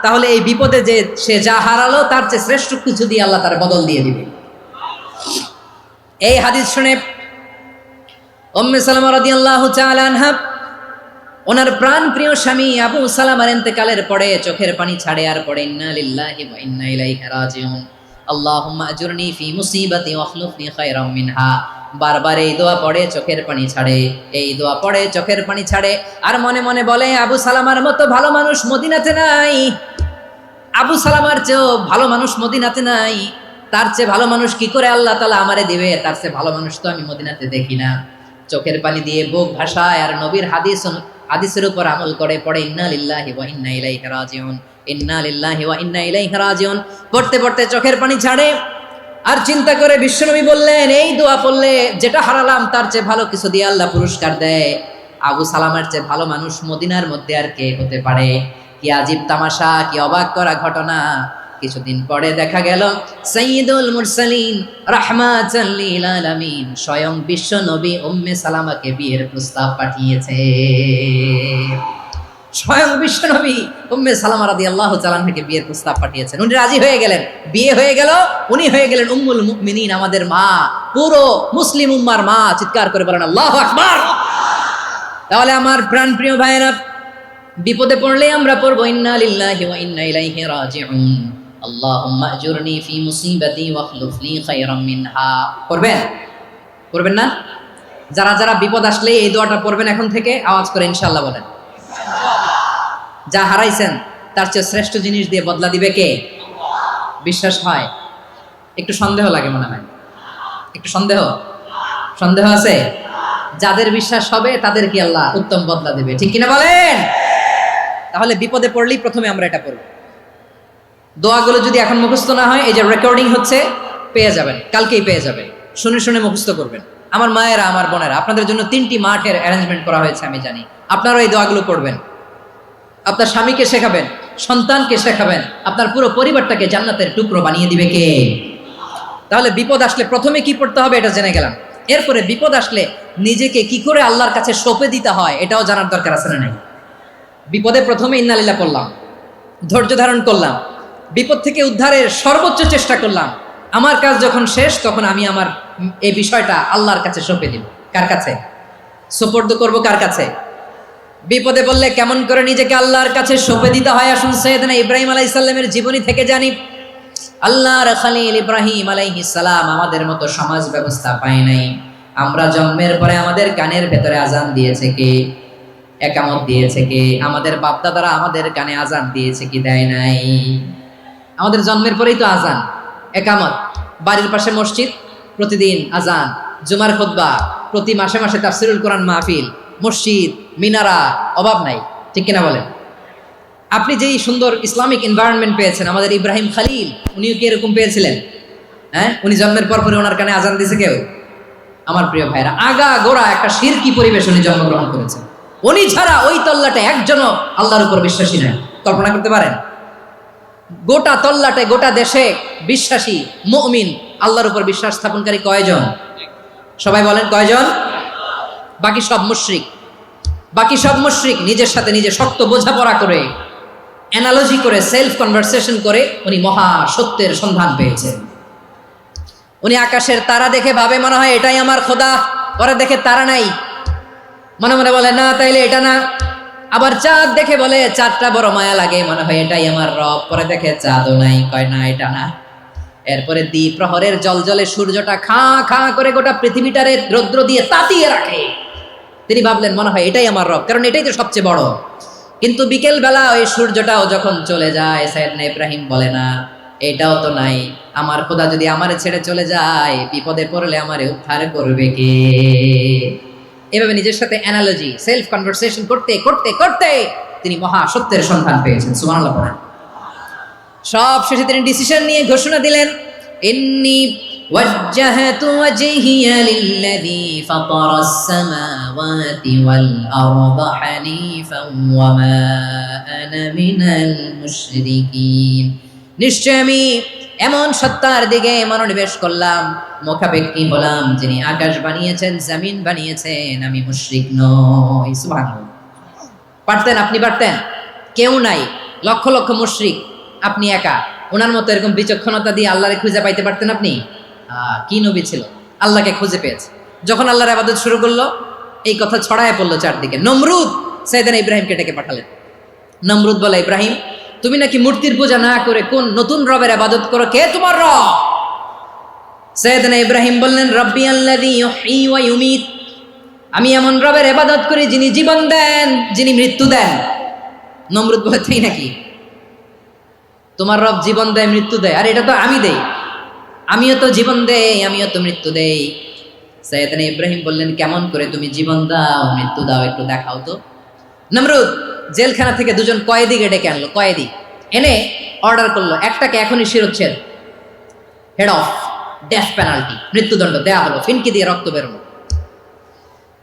তাহলে এই বিপদে যে সে যা হারালো তার চেয়ে শ্রেষ্ঠ কিছু দিয়ে আল্লাহ তার বদল দিয়ে দিবে। এই হাদিস শুনে উম্মে সালামা রাদিয়াল্লাহু তাআলা আনহা, ওনার প্রাণ প্রিয় স্বামী আবু সালামার ইন্তেকালের পরে চোখের পানি ছাড়ে, আর পড়ে ইন্না লিল্লাহি ওয়া ইন্না ইলাইহি রাজিউন আল্লাহুম্মা আজুরনি ফি মুসিবাতি ওয়াখলুফনি খায়রাম মিনহা। বারবার এই দোয়া পড়ে চোখের পানি ছাড়ে, এই দোয়া পড়ে চোখের পানি ছাড়ে, আর মনে মনে বলে আবু সালামার মতো ভালো মানুষ মদিনাতে নাই, আবু সালামার চেয়েও ভালো মানুষ মদিনাতে নাই, তার চেয়ে ভালো মানুষ কি করে আল্লাহ তাআলা আমারে দিবে, তার চেয়ে ভালো মানুষ তো আমি মদিনাতে দেখি না। চোখের পানি দিয়ে বুক ভাসায়, আর নবীর হাদিসের উপর আমল করে পড়ে ইন্না লিল্লাহি ওয়া ইন্না ইলাইহি রাজিউন, ইন্না লিল্লাহি ওয়া ইন্না ইলাইহি রাজিউন। পড়তে পড়তে চোখের পানি ছাড়ে, আর চিন্তা করে বিশ্বনবী বললেন এই দোয়া পড়লে যেটা হারালাম তার চেয়ে ভালো কিছু দিয়ে আল্লাহ পুরস্কার দেয়। আবু সালামার চেয়ে ভালো মানুষ মদিনার মধ্যে আর কে হতে পারে? কি আজীব তামাশা, কি অবাক করা ঘটনা। কিছুদিন পরে দেখা গেল সাইয়্যিদুল মুরসালিন রাহমাতাল লিল আলামিন স্বয়ং বিশ্ব নবী উম্মে সালামাকে বিয়ের প্রস্তাব পাঠিয়েছে। স্বয়ং বিশ্ব নবী উম্মে সালামা রাদিয়াল্লাহু তাআলা আনহাকে বিয়ের প্রস্তাব পাঠিয়েছেন। উনি রাজি হয়ে গেলেন, বিয়ে হয়ে গেল, উনি হয়ে গেলেন উম্মুল মুমিনিন, আমাদের মা, পুরো মুসলিম উম্মার মা। চিৎকার করে বলেন আল্লাহু আকবার। তাহলে আমার প্রাণ প্রিয় ভাইয়েরা, বিপদে পড়লে আমরা পড়বো ইন্না লিল্লাহি ওয়া ইন্না ইলাইহি রাজিউন আল্লাহুম্মা আজুরনি ফি মুসিবাতি ওয়াখলুফ লি খায়রাম মিনহা। পড়বেন? পড়বেন না? যারা যারা বিপদ আসলে এই দোয়াটা পড়বেন এখন থেকে আওয়াজ করে ইনশাআল্লাহ বলেন। যা হারাইছেন তার চেয়ে শ্রেষ্ঠ জিনিস দিয়ে বদলা দিবে কে? বিশ্বাস হয়? একটু সন্দেহ লাগে মনে হয়, একটু সন্দেহ সন্দেহ আছে? যাদের বিশ্বাস হবে তাদের কি আল্লাহ উত্তম বদলা দেবে, ঠিক কিনা বলেন? তাহলে বিপদে পড়লেই প্রথমে আমরা এটা পড়ব। দোয়াগুলো যদি এখন মুখস্থ না হয়, এই যে রেকর্ডিং হচ্ছে, পেয়ে যাবেন, কালকেই পেয়ে যাবেন। শুনে শুনে মুখস্থ করবেন। আমার মায়েরা, আমার বোনেরা, আপনাদের জন্য 3টি মাঠের অ্যারেঞ্জমেন্ট করা হয়েছে, আমি জানি। আপনারাও এই দোয়াগুলো পড়বেন, আপনার স্বামীকে শেখাবেন, সন্তানকে শেখাবেন, আপনার পুরো পরিবারটাকে জান্নাতের টুকরো বানিয়ে দিবে কে? তাহলে বিপদ আসলে প্রথমে কি পড়তে হবে এটা জেনে গেলাম। এরপরে বিপদ আসলে নিজেকে কি করে আল্লাহর কাছে সঁপে দিতে হয় এটাও জানার দরকার আছে না নাই? বিপদে প্রথমে ইন্নালিল্লাহ পড়লাম, ধৈর্য ধারণ করলাম, বিপদ থেকে উদ্ধারের সর্বোচ্চ চেষ্টা করলাম। আমার কাজ যখন শেষ, তখন আমি আমার এই বিষয়টা আল্লাহর কাছে সঁপে দিব। কার কাছে সুপর্দ করব? কার কাছে? বিপদে বললে কেমন করে নিজেকে আল্লাহর কাছে সঁপে দিতে হয়, আসুন সাইয়েদনা ইব্রাহিম আলাইহিস সালামের জীবনী থেকে জানি। আল্লাহর খলিল ইব্রাহিম আলাইহিস সালাম আমাদের মতো সমাজ ব্যবস্থা পায় নাই। আমরা জন্মের পরে আমাদের কানের ভেতরে আজান দিয়েছে কে? একামত দিয়েছে কে? আমাদের বাপদাদারা আমাদের কানে আজান দিয়েছে কি দেয় নাই? আমাদের জন্মের পরেই তো আজান, একামত, বাড়ির পাশে মসজিদ, প্রতিদিন আজান, জুমার খুতবা, প্রতি মাসে মাসে তাফসিরুল কোরআন মাহফিল, মসজিদ, মিনারা, অভাব নাই, ঠিক কিনা বলেন? আপনি যেই সুন্দর ইসলামিক এনভায়রনমেন্ট পেয়েছেন, আমাদের ইব্রাহিম খলিল উনিও কি এরকম পেয়েছিলেন? হ্যাঁ, উনি জন্মের পর পরে ওনার কানে আজান দিয়েছে কেউ? আমার প্রিয় ভাইরা, আগা গোড়া একটা শিরকি পরিবেশ উনি জন্মগ্রহণ করেছেন। উনি ছাড়া ওই তল্লাটে একজনও আল্লাহর উপর বিশ্বাসী নয়। কল্পনা করতে পারেন? গোটা তল্লাটে, গোটা দেশে বিশ্বাসী মুমিন, আল্লাহর উপর বিশ্বাস স্থাপনকারী কয়জন? সবাই বলেন কয়জন? বাকি সব মুশরিক। বাকি সব মুশরিক নিজের সাথে নিজে শক্ত বোঝাপড়া করে, অ্যানালজি করে, সেলফ কনভারসেশন করে উনি মহা সত্যের সন্ধান পেয়েছেন। উনি আকাশের তারা দেখে ভাবে মনে হয় এটাই আমার খোদা, পরে দেখে তারা নাই, মনে মনে বলে না তাইলে এটা না। আবার চাঁদ দেখে বলে চাঁদটা বড় মায়া লাগে, মনে হয় এটাই আমার রব, পরে দেখে চাঁদও নাই, কয় না এটা না। এরপরে দ্বি প্রহরের জলজলে সূর্যটা খা খা করে গোটা পৃথিবীটারে রৌদ্র দিয়ে তাতিয়ে রাখে। তিনি ভাবলেন মনে হয় এটাই আমার রব, কারণ এটাই তো সবচেয়ে বড়। কিন্তু বিকেল বেলা ওই সূর্যটাও যখন চলে যায়, সাইয়েদনা ইব্রাহিম বলে না এটাও তো নাই, আমার খোদা যদি আমারে ছেড়ে চলে যায়, বিপদে পড়লে আমারে উদ্ধার করবে কে? এভাবে নিজের সাথে অ্যানালজি, সেলফ কনভারসেশন করতে করতে করতে তিনি মহা সত্যের সন্ধান পেয়েছেন। সুবহানাল্লাহ পড়েন। সব শেষে তিনি ডিসিশন নিয়ে ঘোষণা দিলেন, ইন্নী ওয়াজ্জাহতু ওয়াজহিয়া লিল্লাযী ফাতারাস সামাওয়াতি ওয়াল আরদা হানিফান ওয়া মা আনা মিনাল মুশরিকিন। নিশ্চয় আমি এমন সত্তার দিকে মনোনিবেশ করলাম, মুখাপেক্ষী হলাম, যিনি আকাশ বানিয়েছেন, জমিন বানিয়েছেন, আমি মুশরিক নই। সুবহানাল্লাহ। পারতেন? আপনি পারতেন? কেউ নাই, লক্ষ লক্ষ মুশরিক, আপনি একা। ওনার মতো এরকম বিচক্ষণতা দিয়ে আল্লাহরে খুঁজে পাইতে পারতেন আপনি? কি নবী ছিল, আল্লাহকে খুঁজে পেয়েছে। যখন আল্লাহর ইবাদত শুরু করলো, এই কথা ছড়ায় পড়লো চারদিকে। নমরুদ সাইয়েদনা ইব্রাহিমকে ডেকে পাঠালেন। নমরুদ বলে, ইব্রাহিম তুমি নাকি মূর্তির পূজা না করে কোন নতুন রবের ইবাদত করো, কে তোমার রব? সাইয়েদনা ইব্রাহিম বললেন, রব্বি আল্লাযী ইউহয়ী ওয়া ইউমীত, আমি এমন রবের ইবাদত করি যিনি জীবন দেন, যিনি মৃত্যু দেন। নমরুদ বলে, তাই নাকি? তোমার রব জীবন দেয়, মৃত্যু দেয়, আর এটা তো আমি দেই, আমিও তো জীবন দেই, আমিও তো মৃত্যু দেই। সাইয়েদনা ইব্রাহিম বললেন, কেমন করে তুমি জীবন দাও, মৃত্যু দাও, একটু দেখাও তো। নমরুদ জেলখানা থেকে দুজন কয়েদিকে ডেকে আনলো। কয়েদি এনে অর্ডার করলো, একটাকে এখনই শিরোচ্ছেদ, হেড অফ, ডেথ পেনাল্টি, মৃত্যুদণ্ড দেয়া হলো, ফিনকি দিয়ে রক্ত বেরোলো।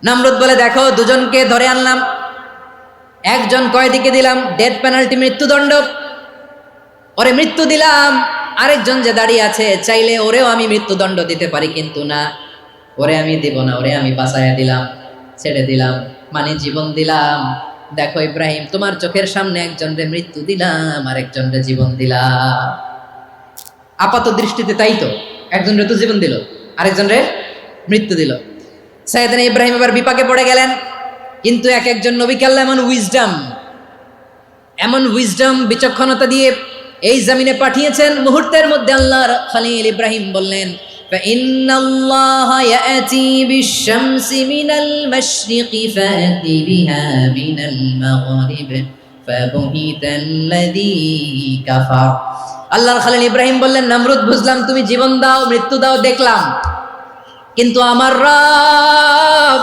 নমরুদ বলে, দেখো দুজনকে ধরে আনলাম, একজন কয়েদিকে দিলাম ডেথ পেনাল্টি, মৃত্যুদণ্ড, ওরে মৃত্যু দিলাম। আরেকজন যে দাঁড়িয়ে আছে, চাইলে ওরেও আমি মৃত্যুদণ্ড দিতে পারি, কিন্তু না, ওরে আমি দিব না, ওরে আমি বাঁচাইয়া দিলাম, ছেড়ে দিলাম, মানে জীবন দিলাম। দেখো ইব্রাহিম, তোমার চোখের সামনে একজনরে মৃত্যু দিলাম, আর একজনরে জীবন দিলাম। আপাত দৃষ্টিতে তাই তো, একজনরে তো জীবন দিল, আরেকজনরে মৃত্যু দিল। সাইয়েদনা ইব্রাহিম এবার বিপাকে পড়ে গেলেন। কিন্তু এক একজন নবীকে আল্লাহ এমন উইজডম, বিচক্ষণতা দিয়ে এই জমিনে পাঠিয়েছেন। মুহূর্তের মধ্যে আল্লাহর খলিল ইব্রাহিম বললেন, فإن الله يأتي بالشمس من المشرق فأت بها من المغرب ফাবুহিতাল্লাযী কাফার। আল্লাহর খলিল ইব্রাহিম বললেন, নমরুদ বুঝলাম তুমি জীবন দাও, মৃত্যু দাও, দেখলাম, কিন্তু আমার রব,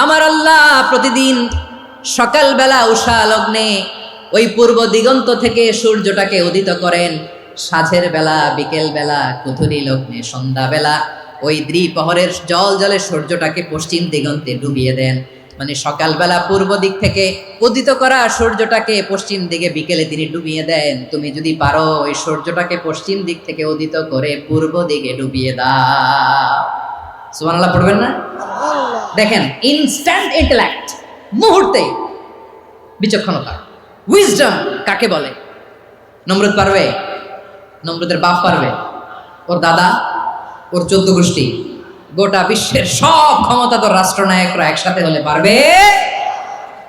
আমার আল্লাহ প্রতিদিন সকালবেলা উষা লগ্নে ওই পূর্ব দিগন্ত থেকে সূর্যটাকে উদিত করেন, সাঁঝের বেলা, বিকেল বেলা, কুথুরি লগ্নে, সন্ধ্যাবেলা ওই দ্বিপ্রহরের জল জলে সূর্যটাকে পশ্চিম দিগন্তে ডুবিয়ে দেন। মানে সকালবেলা পূর্ব দিক থেকে উদিত করা সূর্যটাকে পশ্চিম দিকে বিকেলে তিনি ডুবিয়ে দেন। তুমি যদি পারো ওই সূর্যটাকে পশ্চিম দিক থেকে উদিত করে পূর্ব দিকে ডুবিয়ে দাও। সুবহানাল্লাহ পড়বেন না? দেখেন, ইনস্ট্যান্ট ইন্টেলেক্ট, মুহূর্তে বিচক্ষণতা, উইজডম কাকে বলে? নমরুদ পারবে? নমরুদের বাপ পারবে? ওর দাদা, ওর 14 গোষ্ঠী, গোটা বিশ্বের সব ক্ষমতাধর রাষ্ট্রনায়করা একসাথে হলে পারবে?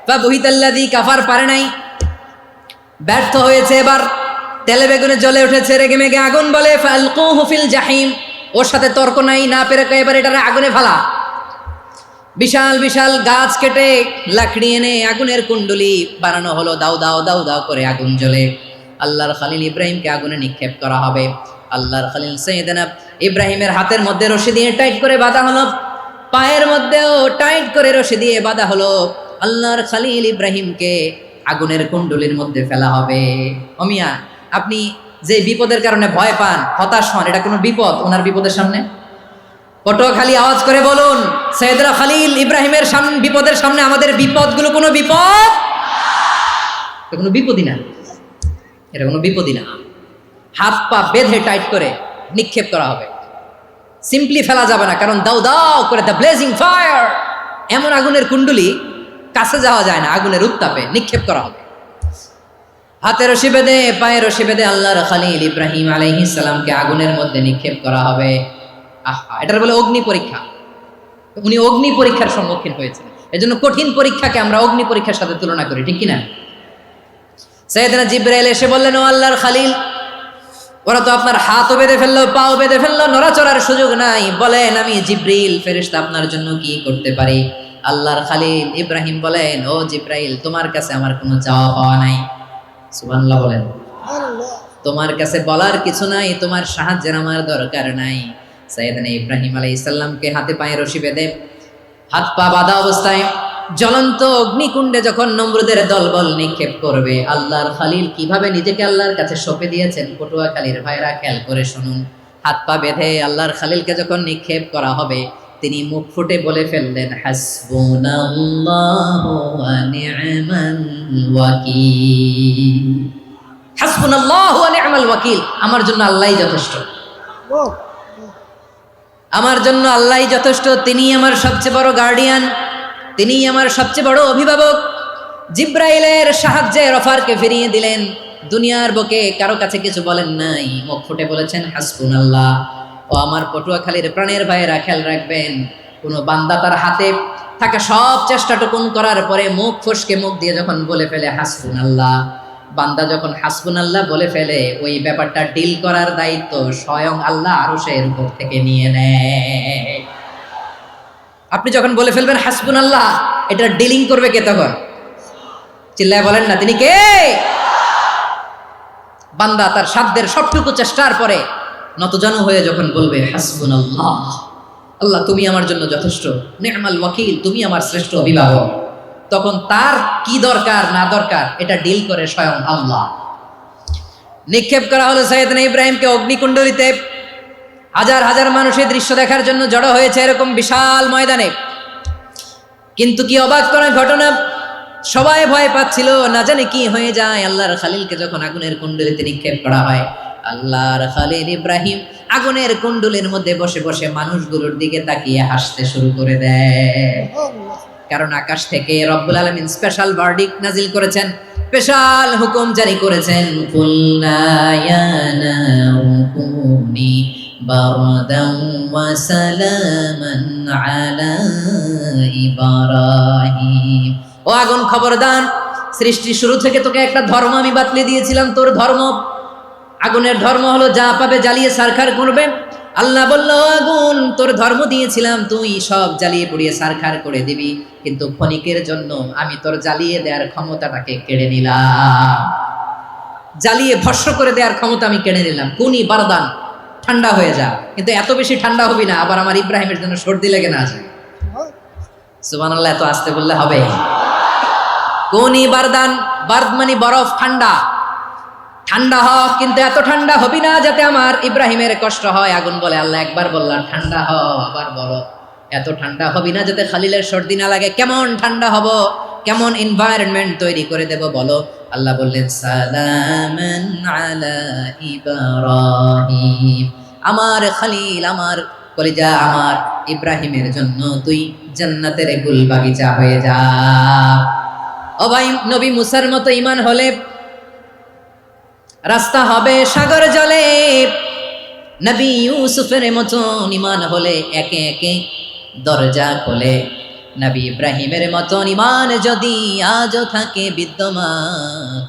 ফাবুহিতাল্লাযী কাফার পারে নাই, ব্যর্থ হয়েছে। এবার তেলে বেগুনে জ্বলে উঠেছে, রেগে মেগে আগুন বলে ফালকুহু ফিল জাহিম। ওর সাথে তর্ক নাই, না পেরে এবার এটারে আগুনে ফেলা। বিশাল বিশাল গাছ কেটে লাকড়ি এনে আগুনের কুণ্ডলি বানানো হলো, দাও দাও দাও দাও করে আগুন জ্বলে। আল্লাহর খলিল ইব্রাহিমকে আগুনে নিক্ষেপ করা হবে। আল্লাহর খলিল সাইয়েদনা ইব্রাহিমের হাতের মধ্যে রশি দিয়ে টাইট করে বাঁধা হলো, পায়ের মধ্যেও টাইট করে রশি দিয়ে বাঁধা হলো। আল্লাহর খলিল ইব্রাহিমকে আগুনের কুণ্ডলির মধ্যে ফেলা হবে। অমিয়া, আপনি যে বিপদের কারণে ভয় পান, হতাশ হন, এটা কোনো বিপদ ওনার বিপদের সামনে? পটুয়াখালী আওয়াজ করে বলুন, সাইয়েদনা খলিল ইব্রাহিমের সামনে, বিপদের সামনে আমাদের বিপদগুলো কোনো বিপদ? এটা কোনো বিপদই না, এটা কোনো বিপদই না। হাত পা বেঁধে টাইট করে নিক্ষেপ করা হবে, সিম্পলি ফেলা যাবে না, কারণ দাও দাও করে দ্য ব্লেজিং ফায়ার, এমন আগুনের কুণ্ডলি, কাছে যাওয়া যায় না, আগুনের উত্তাপে নিক্ষেপ করা হবে। হাতে রশি বেঁধে, পায়ে রশি বেঁধে আল্লাহর খলিল ইব্রাহিম আলাইহিস সালামকে আগুনের মধ্যে নিক্ষেপ করা হবে। এটার বলে অগ্নি পরীক্ষা। উনি অগ্নি পরীক্ষার সম্মুখীন হয়েছেন, এজন্য কঠিন পরীক্ষাকে আমরা অগ্নি পরীক্ষার সাথে তুলনা করি, ঠিক কিনা? সাইয়েদনা জিবরাইল এসে বললেন, ও আল্লাহর খলিল, ওরা তো আপনার হাতও বেঁধে ফেললো, পাও বেঁধে ফেললো, নড়াচড়ার সুযোগ নাই, বলেন আমি জিবরিল ফেরেশতা আপনার জন্য কি করতে পারি? আল্লাহর খলিল ইব্রাহিম বলেন, ও জিবরাইল, তোমার কাছে আমার কোনো চাওয়া পাওয়া নাই। সুবহানাল্লাহ বলেন। তোমার কাছে বলার কিছু নাই, তোমার সাহায্যের আমার দরকার নাই। সাইয়েদনা ইব্রাহিম আলাইহিস সালামকে হাতে পায়ে রশি বেঁধে, হাত পা বাঁধা অবস্থায় জ্বলন্ত অগ্নিকুণ্ডে যখন নমরুদের দলবল নিক্ষেপ করবে, আল্লাহর খলিল কিভাবে নিজেকে আল্লাহর কাছে সঁপে দিয়েছেন, পটুয়াখালীর ভাইরা খেয়াল করে শুনুন। হাত পা বেঁধে আল্লাহর খলিলকে যখন নিক্ষেপ করা হবে, তিনি মুখ ফুটে বলে ফেললেন, হাসবুনাল্লাহু ওয়া নি'মাল ওয়াকিল। হাসবুনাল্লাহু ওয়া নি'মাল ওয়াকিল, আমার জন্য আল্লাহই যথেষ্ট, আমার জন্য আল্লাহই যথেষ্ট, তিনিই আমার সবচেয়ে বড় গার্ডিয়ান, তিনিই আমার সবচেয়ে বড় অভিভাবক। জিব্রাইলের সাহায্যে অফারকে ফিরিয়ে দিলেন, দুনিয়ার বুকে কারো কাছে কিছু বলেন নাই, মুখ ফুটে বলেছেন হাসবুনাল্লাহ। ও আমার পটুয়াখালীর প্রাণের ভাইয়েরা খেয়াল রাখবেন, কোনো বান্দা তার হাতে থাকা সব চেষ্টাটুকুন করার পরে মুখ ফসকে মুখ দিয়ে যখন বলে ফেলে হাসবুনাল্লাহ, বান্দা যখন হাসবুনাল্লাহ বলে ফেলে, ওই ব্যাপারটা ডিল করার দায়িত্ব স্বয়ং আল্লাহ আরশের উপর থেকে নিয়ে নেয়। আপনি যখন বলে ফেলবেন হাসবুনাল্লাহ, এটা ডিলিং করবে কে তখন? চিল্লায় বলেন না, তিনি কে? বান্দা তার সাধ্যের সবটুকু চেষ্টার পরে নতজানু হয়ে যখন বলবে হাসবুনাল্লাহ, আল্লাহ তুমি আমার জন্য যথেষ্ট, নি'মাল ওয়াকিল, তুমি আমার শ্রেষ্ঠ অভিভাবক, তখন তার কি দরকার না দরকার এটা ডিল করে স্বয়ং আল্লাহ। নিক্ষেপ করা হলো সাইয়েদনা ইব্রাহিমকে অগ্নিকুণ্ডলিতে। হাজার হাজার মানুষের দৃশ্য দেখার জন্য জড়ো হয়েছে এরকম বিশাল ময়দানে। কিন্তু কি অবাক করার ঘটনা, সবাই ভয় পাচ্ছিল, না জানে কি হয়ে যায়। আল্লাহর খলিলকে যখন আগুনের কুণ্ডলিতে নিক্ষেপ করা হয়, আল্লাহর খলিল ইব্রাহিম আগুনের কুণ্ডলের মধ্যে বসে বসে মানুষগুলোর দিকে তাকিয়ে হাসতে শুরু করে দেয়। কারণ আকাশ থেকে রব্বুল আলামিন স্পেশাল ভার্ডিক্ট নাজিল করেছেন, স্পেশাল হুকুম জারি করেছেন, কুল্লা ইয়া নারু কুনি বারদান ওয়া সালামান আলা ইব্রাহিম। ও আগুন খবরদার, সৃষ্টির শুরু থেকে তোকে একটা ধর্ম আমি বাতলে দিয়েছিলাম, তোর ধর্ম, আগুনের ধর্ম হলো যা পাবে জ্বালিয়ে সারখার করবে। আল্লাহ বলল, আগুন তোর ধর্ম দিয়েছিলাম, তুই সব জ্বালিয়ে পুড়িয়ে ছারখার করে দিবি, কিন্তু ক্ষণিকের জন্য আমি তোর জ্বালিয়ে দেওয়ার ক্ষমতাটাকে কেড়ে নিলাম। জ্বালিয়ে ভস্ম করে দেওয়ার ক্ষমতা আমি কেড়ে নিলাম। কুনি বারদান, ঠান্ডা হয়ে যা। কিন্তু এত বেশি ঠান্ডা হবি না আবার আমার ইব্রাহিমের জন্য সর্দি লেগে না যায়। সুবহানাল্লাহ, এত আসতে বললে হবে? কুনি বারদান, বারদ মানে বরফ, ঠান্ডা। ঠান্ডা হ, কিন্তু এত ঠান্ডা হবি না যাতে আমার ইব্রাহিমের কষ্ট হয়। আগুন বলে, আল্লাহ একবার বললাম ঠান্ডা হ, আবার বলো এত ঠান্ডা হবি না যাতে খালিলের সর্দি না লাগে। কেমন ঠান্ডা হব, কেমন এনভায়রনমেন্ট তৈরি করে দেব বলো। আল্লাহ বললেন, সালামান আলা ইব্রাহিম, আমার খলিল, আমার কলিজা, আমার ইব্রাহিমের জন্য তুই জান্নাতের গুল বাগিচা হয়ে যা। ও ভাই, নবী মুসার মতো ঈমান হলে রাস্তা হবে সাগর জলে, নবী ইউসুফের মতন ঈমান হলে একে একে দরজা খোলে। নবী ইব্রাহিমের মতন ঈমান যদি আজও থাকে বিদ্যমান,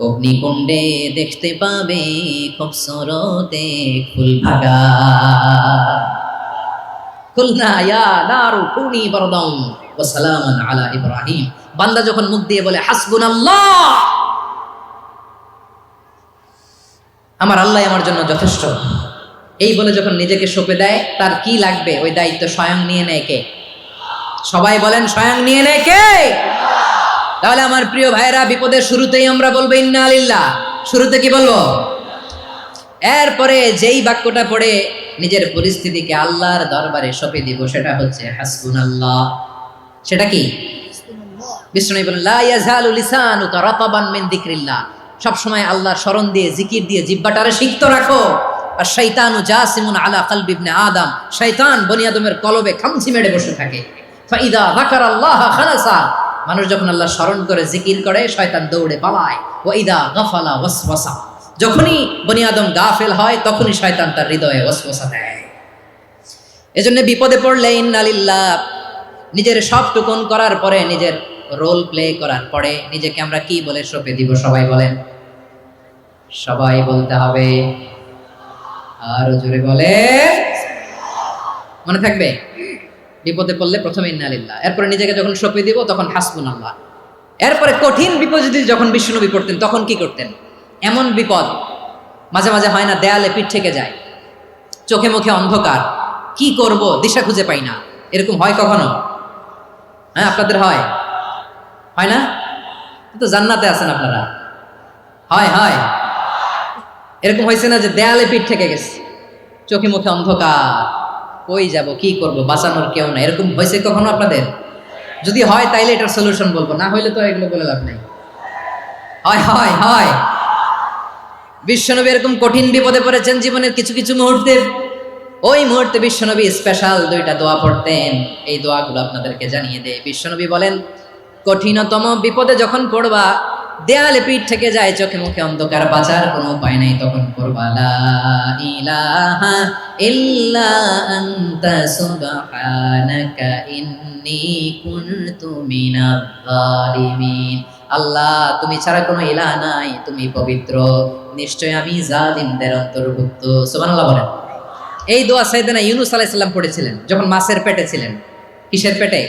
অগ্নিকুণ্ডে দেখতে পাবে খুবসুরতে ফুল ভাগা। কুলনা ইয়া নারু কুনি বারদান ওয়া সালামান আলা ইব্রাহিম। বান্দা যখন মুখ দিয়ে বলে হাসবুনাল্লাহ, আমার আল্লাহ আমার জন্য যথেষ্ট, এই বলে যখন নিজেকে সঁপে দেয়, তার কি লাগবে ওই দায়িত্ব স্বয়ং নিয়ে নেয় কে? সবাই বলেন, স্বয়ং নিয়ে নেয় কে? তাহলে আমার প্রিয় ভাইরা, বিপদের শুরুতেই আমরা বলবো ইন্না লিল্লাহ। শুরুতে কি বলবো? এরপরে যেই বাক্যটা পড়ে নিজের পরিস্থিতিকে আল্লাহর দরবারে সঁপে দিব, সেটা হচ্ছে হাসবুনাল্লাহ। সেটা কি? বিষ্ণু বলেন, লা ইয়াজালু লিসানুকা রাতাবান মিন যিকরিল্লাহ, সব সময় আল্লাহর স্মরণ দিয়ে, জিকির দিয়ে জিহ্বাটারে সিক্ত রাখো। আর শয়তানু জাসিমুন আলা কলবি ইবনে আদম, শয়তান বনি আদমের কলবে খামচি মেরে বসে থাকে। ফাইদা যাকারাল্লাহ খালাসা, মানুষ যখন আল্লাহ স্মরণ করে, জিকির করে, শয়তান দৌড়ে পালায়। ওয়া ইদা গাফালা ওয়াসওয়াসা, যখনই বনি আদম গাফেল হয় তখনই শয়তান তার হৃদয়ে ওয়াসওয়াসা দেয়। এজন্য বিপদে পড়লে ইন্না লিল্লাহ, নিজের সবটুকুন করার পরে, নিজের রোল প্লে করার পরে নিজেকে আমরা কি বলে সঁপে দিব? সবাই বলেন, সবাই বলতে হবে। আরো জোরে বলে, মনে থাকবে? বিপদে পড়লে প্রথমে ইন্না লিল্লাহ, এরপরে নিজেকে যখন সঁপে দিব তখন হাসবুনাল্লাহ। এরপরে কঠিন বিপদ যদি যখন বিশ্বনবী পড়তেন তখন কি করতেন? এমন বিপদ মাঝে মাঝে হয় না, দেয়ালে পিঠ থেকে যায়, চোখে মুখে অন্ধকার, কি করব দিশা খুঁজে পাই না, এরকম হয় কখনো? হ্যাঁ, আপনাদের হয়? হয় না? তো জান্নাতে আছেন আপনারা। হয় হয়, এরকম হয়েছে না যে দেয়ালে পিঠ থেকে গেছে, চোখে মুখে অন্ধকার, কই যাব, কি করব, বাঁচানোর কেউ না, এরকম হয়েছে কখনো আপনাদের? যদি হয় তাইলে এটার সলিউশন বলবো, না হইলে তো এগুলো বলে লাভ নাই। হয় হয় হয়। বিশ্বনবী এরকম কঠিন বিপদে পড়েছেন জীবনের কিছু কিছু মুহূর্তে। ওই মুহূর্তে বিশ্বনবী স্পেশাল 2টা দোয়া পড়তেন। এই দোয়াগুলো আপনাদেরকে জানিয়ে দেয়। বিশ্বনবী বলেন, কঠিনতম বিপদে যখন পড়বা, দেয়ালে পিঠ থেকে যায়, চোখে মুখে অন্ধকার, বাঁচার কোনো উপায় নাই, তখন পড়বা লা ইলাহা ইল্লা আনতা সুবহানাকা ইন্নী কুনতু মিনাজ জালিমিন। আল্লাহ, তুমি ছাড়া কোনো ইলাহ নাই, তুমি পবিত্র, নিশ্চয় আমি জালিমদের অন্তর্ভুক্ত। সুবহানাল্লাহ বলেন। এই দোয়া সাইয়েদনা ইউনূস আলাইহিস সালাম পড়েছিলেন যখন মাছের পেটে ছিলেন। কিসের পেটে?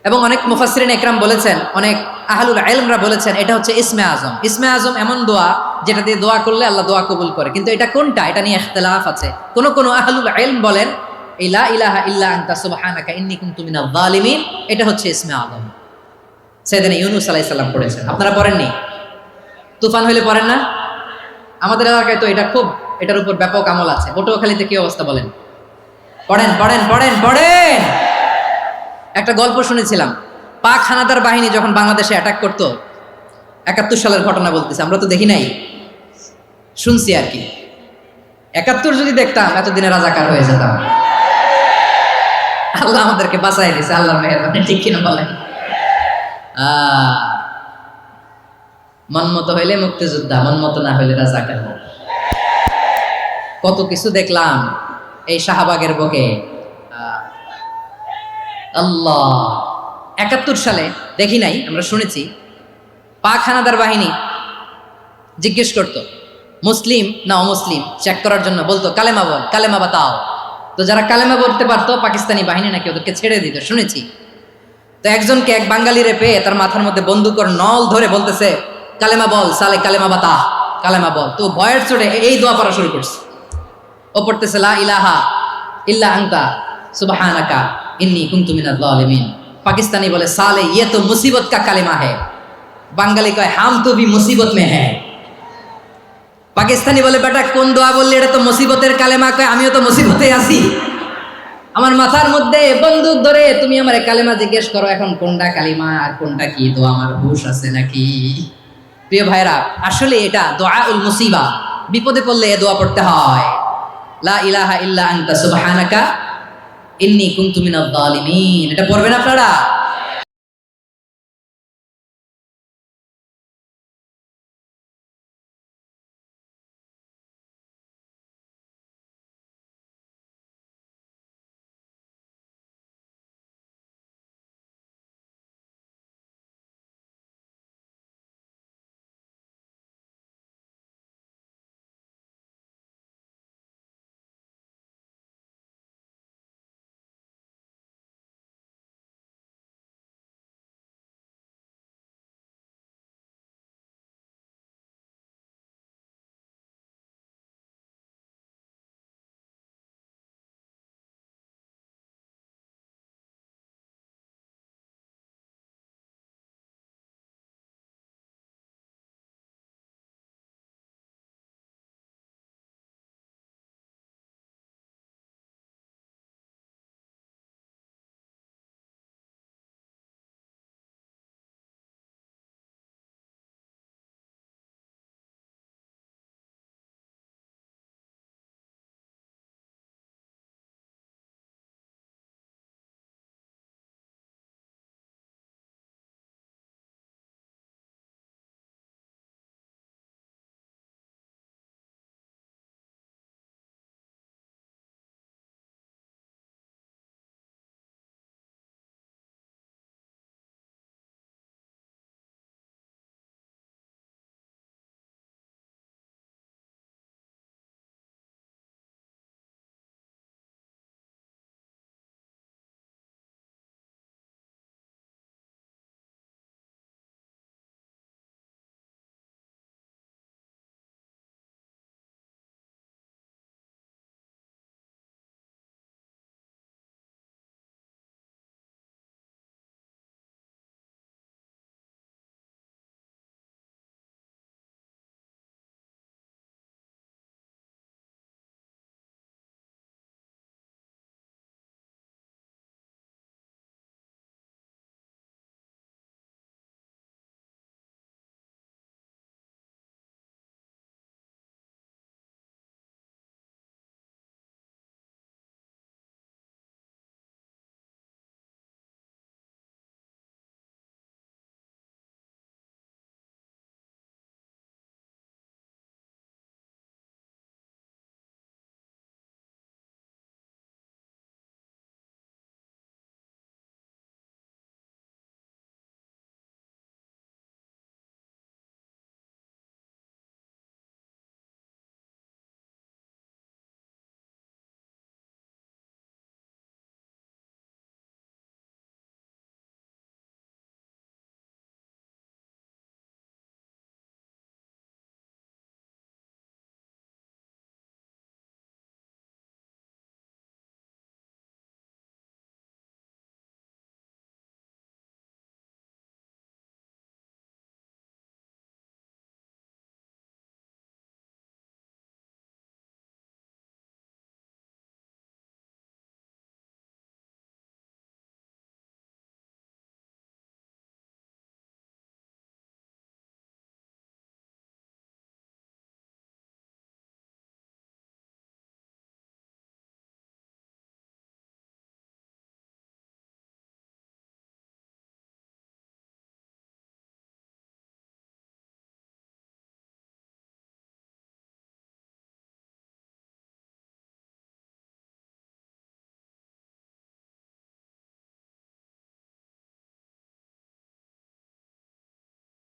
এবং অনেক মুফাসসিরিন ইকরাম বলেছেন, অনেক আহলুল ইলমরা বলেছেন, এটা হচ্ছে ইসমে আজম। ইসমে আজম এমন দোয়া যেটা দিয়ে দোয়া করলে আল্লাহ দোয়া কবুল করে। কিন্তু এটা কোনটা, এটা নিয়ে ইখতিলাফ আছে। কোন আহলুল ইলম বলেন এই লা ইলাহা ইল্লা আনতা সুবহানাকা ইন্নী কুনতু মিনাজ জালিমিন, এটা হচ্ছে ইসমে আজম। সাইয়েদনা ইউনূস আলাইহিস সালাম পড়েছেন। আপনারা পড়েননি? তুফান হইলে পড়েন না? আমাদের এলাকায় তো এটা খুব, এটার উপর ব্যাপক আমল আছে। পটুয়াখালীতে কি অবস্থা বলেন? পড়েন পড়েন পড়েন পড়েন। একটা গল্প শুনেছিলাম, পাক হানাদার বাহিনী যখন বাংলাদেশে অ্যাটাক করতো, 71 সালের ঘটনা বলতেছে, আমরা তো দেখি নাই, শুনছি আর কি। 71 যদি দেখতাম এতদিনে রাজাকার হয়ে যেতাম। আল্লাহ আমাদেরকে বাঁচাই দিয়েছে, আল্লাহর মেহেরবানি, ঠিক কিনা বলেন? মন মতো হইলে মুক্তিযোদ্ধা, মন মতো না হইলে রাজাকার। কত কিছু দেখলাম এই শাহবাগের বুকে। আল্লাহ, 71 সালে দেখি নাই, আমরা শুনেছি, পাক হানাদার বাহিনী জিজ্ঞেস করতো মুসলিম না অমুসলিম চেক করার জন্য বলতো কালেমা বল, কালেমা বাতাও। তো যারা কালেমা বলতে পারতো পাকিস্তানি বাহিনী নাকি ওদেরকে ছেড়ে দিত, শুনেছি। তো একজনকে এক বাঙালিরে পেয়ে তার মাথার মধ্যে বন্দুকর নল ধরে বলতেছে কালেমা বল সালে, কালেমা বাতা, কালেমা বল। তো ভয়ের চড়ে এই দোয়া পড়া শুরু করছে। ও পড়তেছে লা ইলাহা ইল্লা আনতা সুবহানাকা ইন্নী কুনতু মিনাজ জালিমিন। পাকিস্তানি বলে সালে ये तो मुसीबत का কালেমা है। বাঙালি কয় হাম তো ভি মুসিবত মে হ্যায়। পাকিস্তানি বলে বেটা কোন দোয়া বললি, এটা তো মুসিবতের কালেমা। কয় আমিও তো মুসিবতে আছি। আমার মাথার মধ্যে বন্দুক ধরে তুমি আমার কালেমা জিজ্ঞেস করো, এখন কোনটা কালিমা আর কোনটা কি দোয়া, আমার হুশ আছে নাকি? প্রিয় ভাইরা, আসলে এটা দোয়াউল মুসিবা, বিপদে পড়লে এ দোয়া পড়তে হয়। লা ইলাহা ইল্লা আনতা সুবহানাকা ইন্নী কুনতু মিনাজ জালিমিন। এটা পড়বেন আপনারা।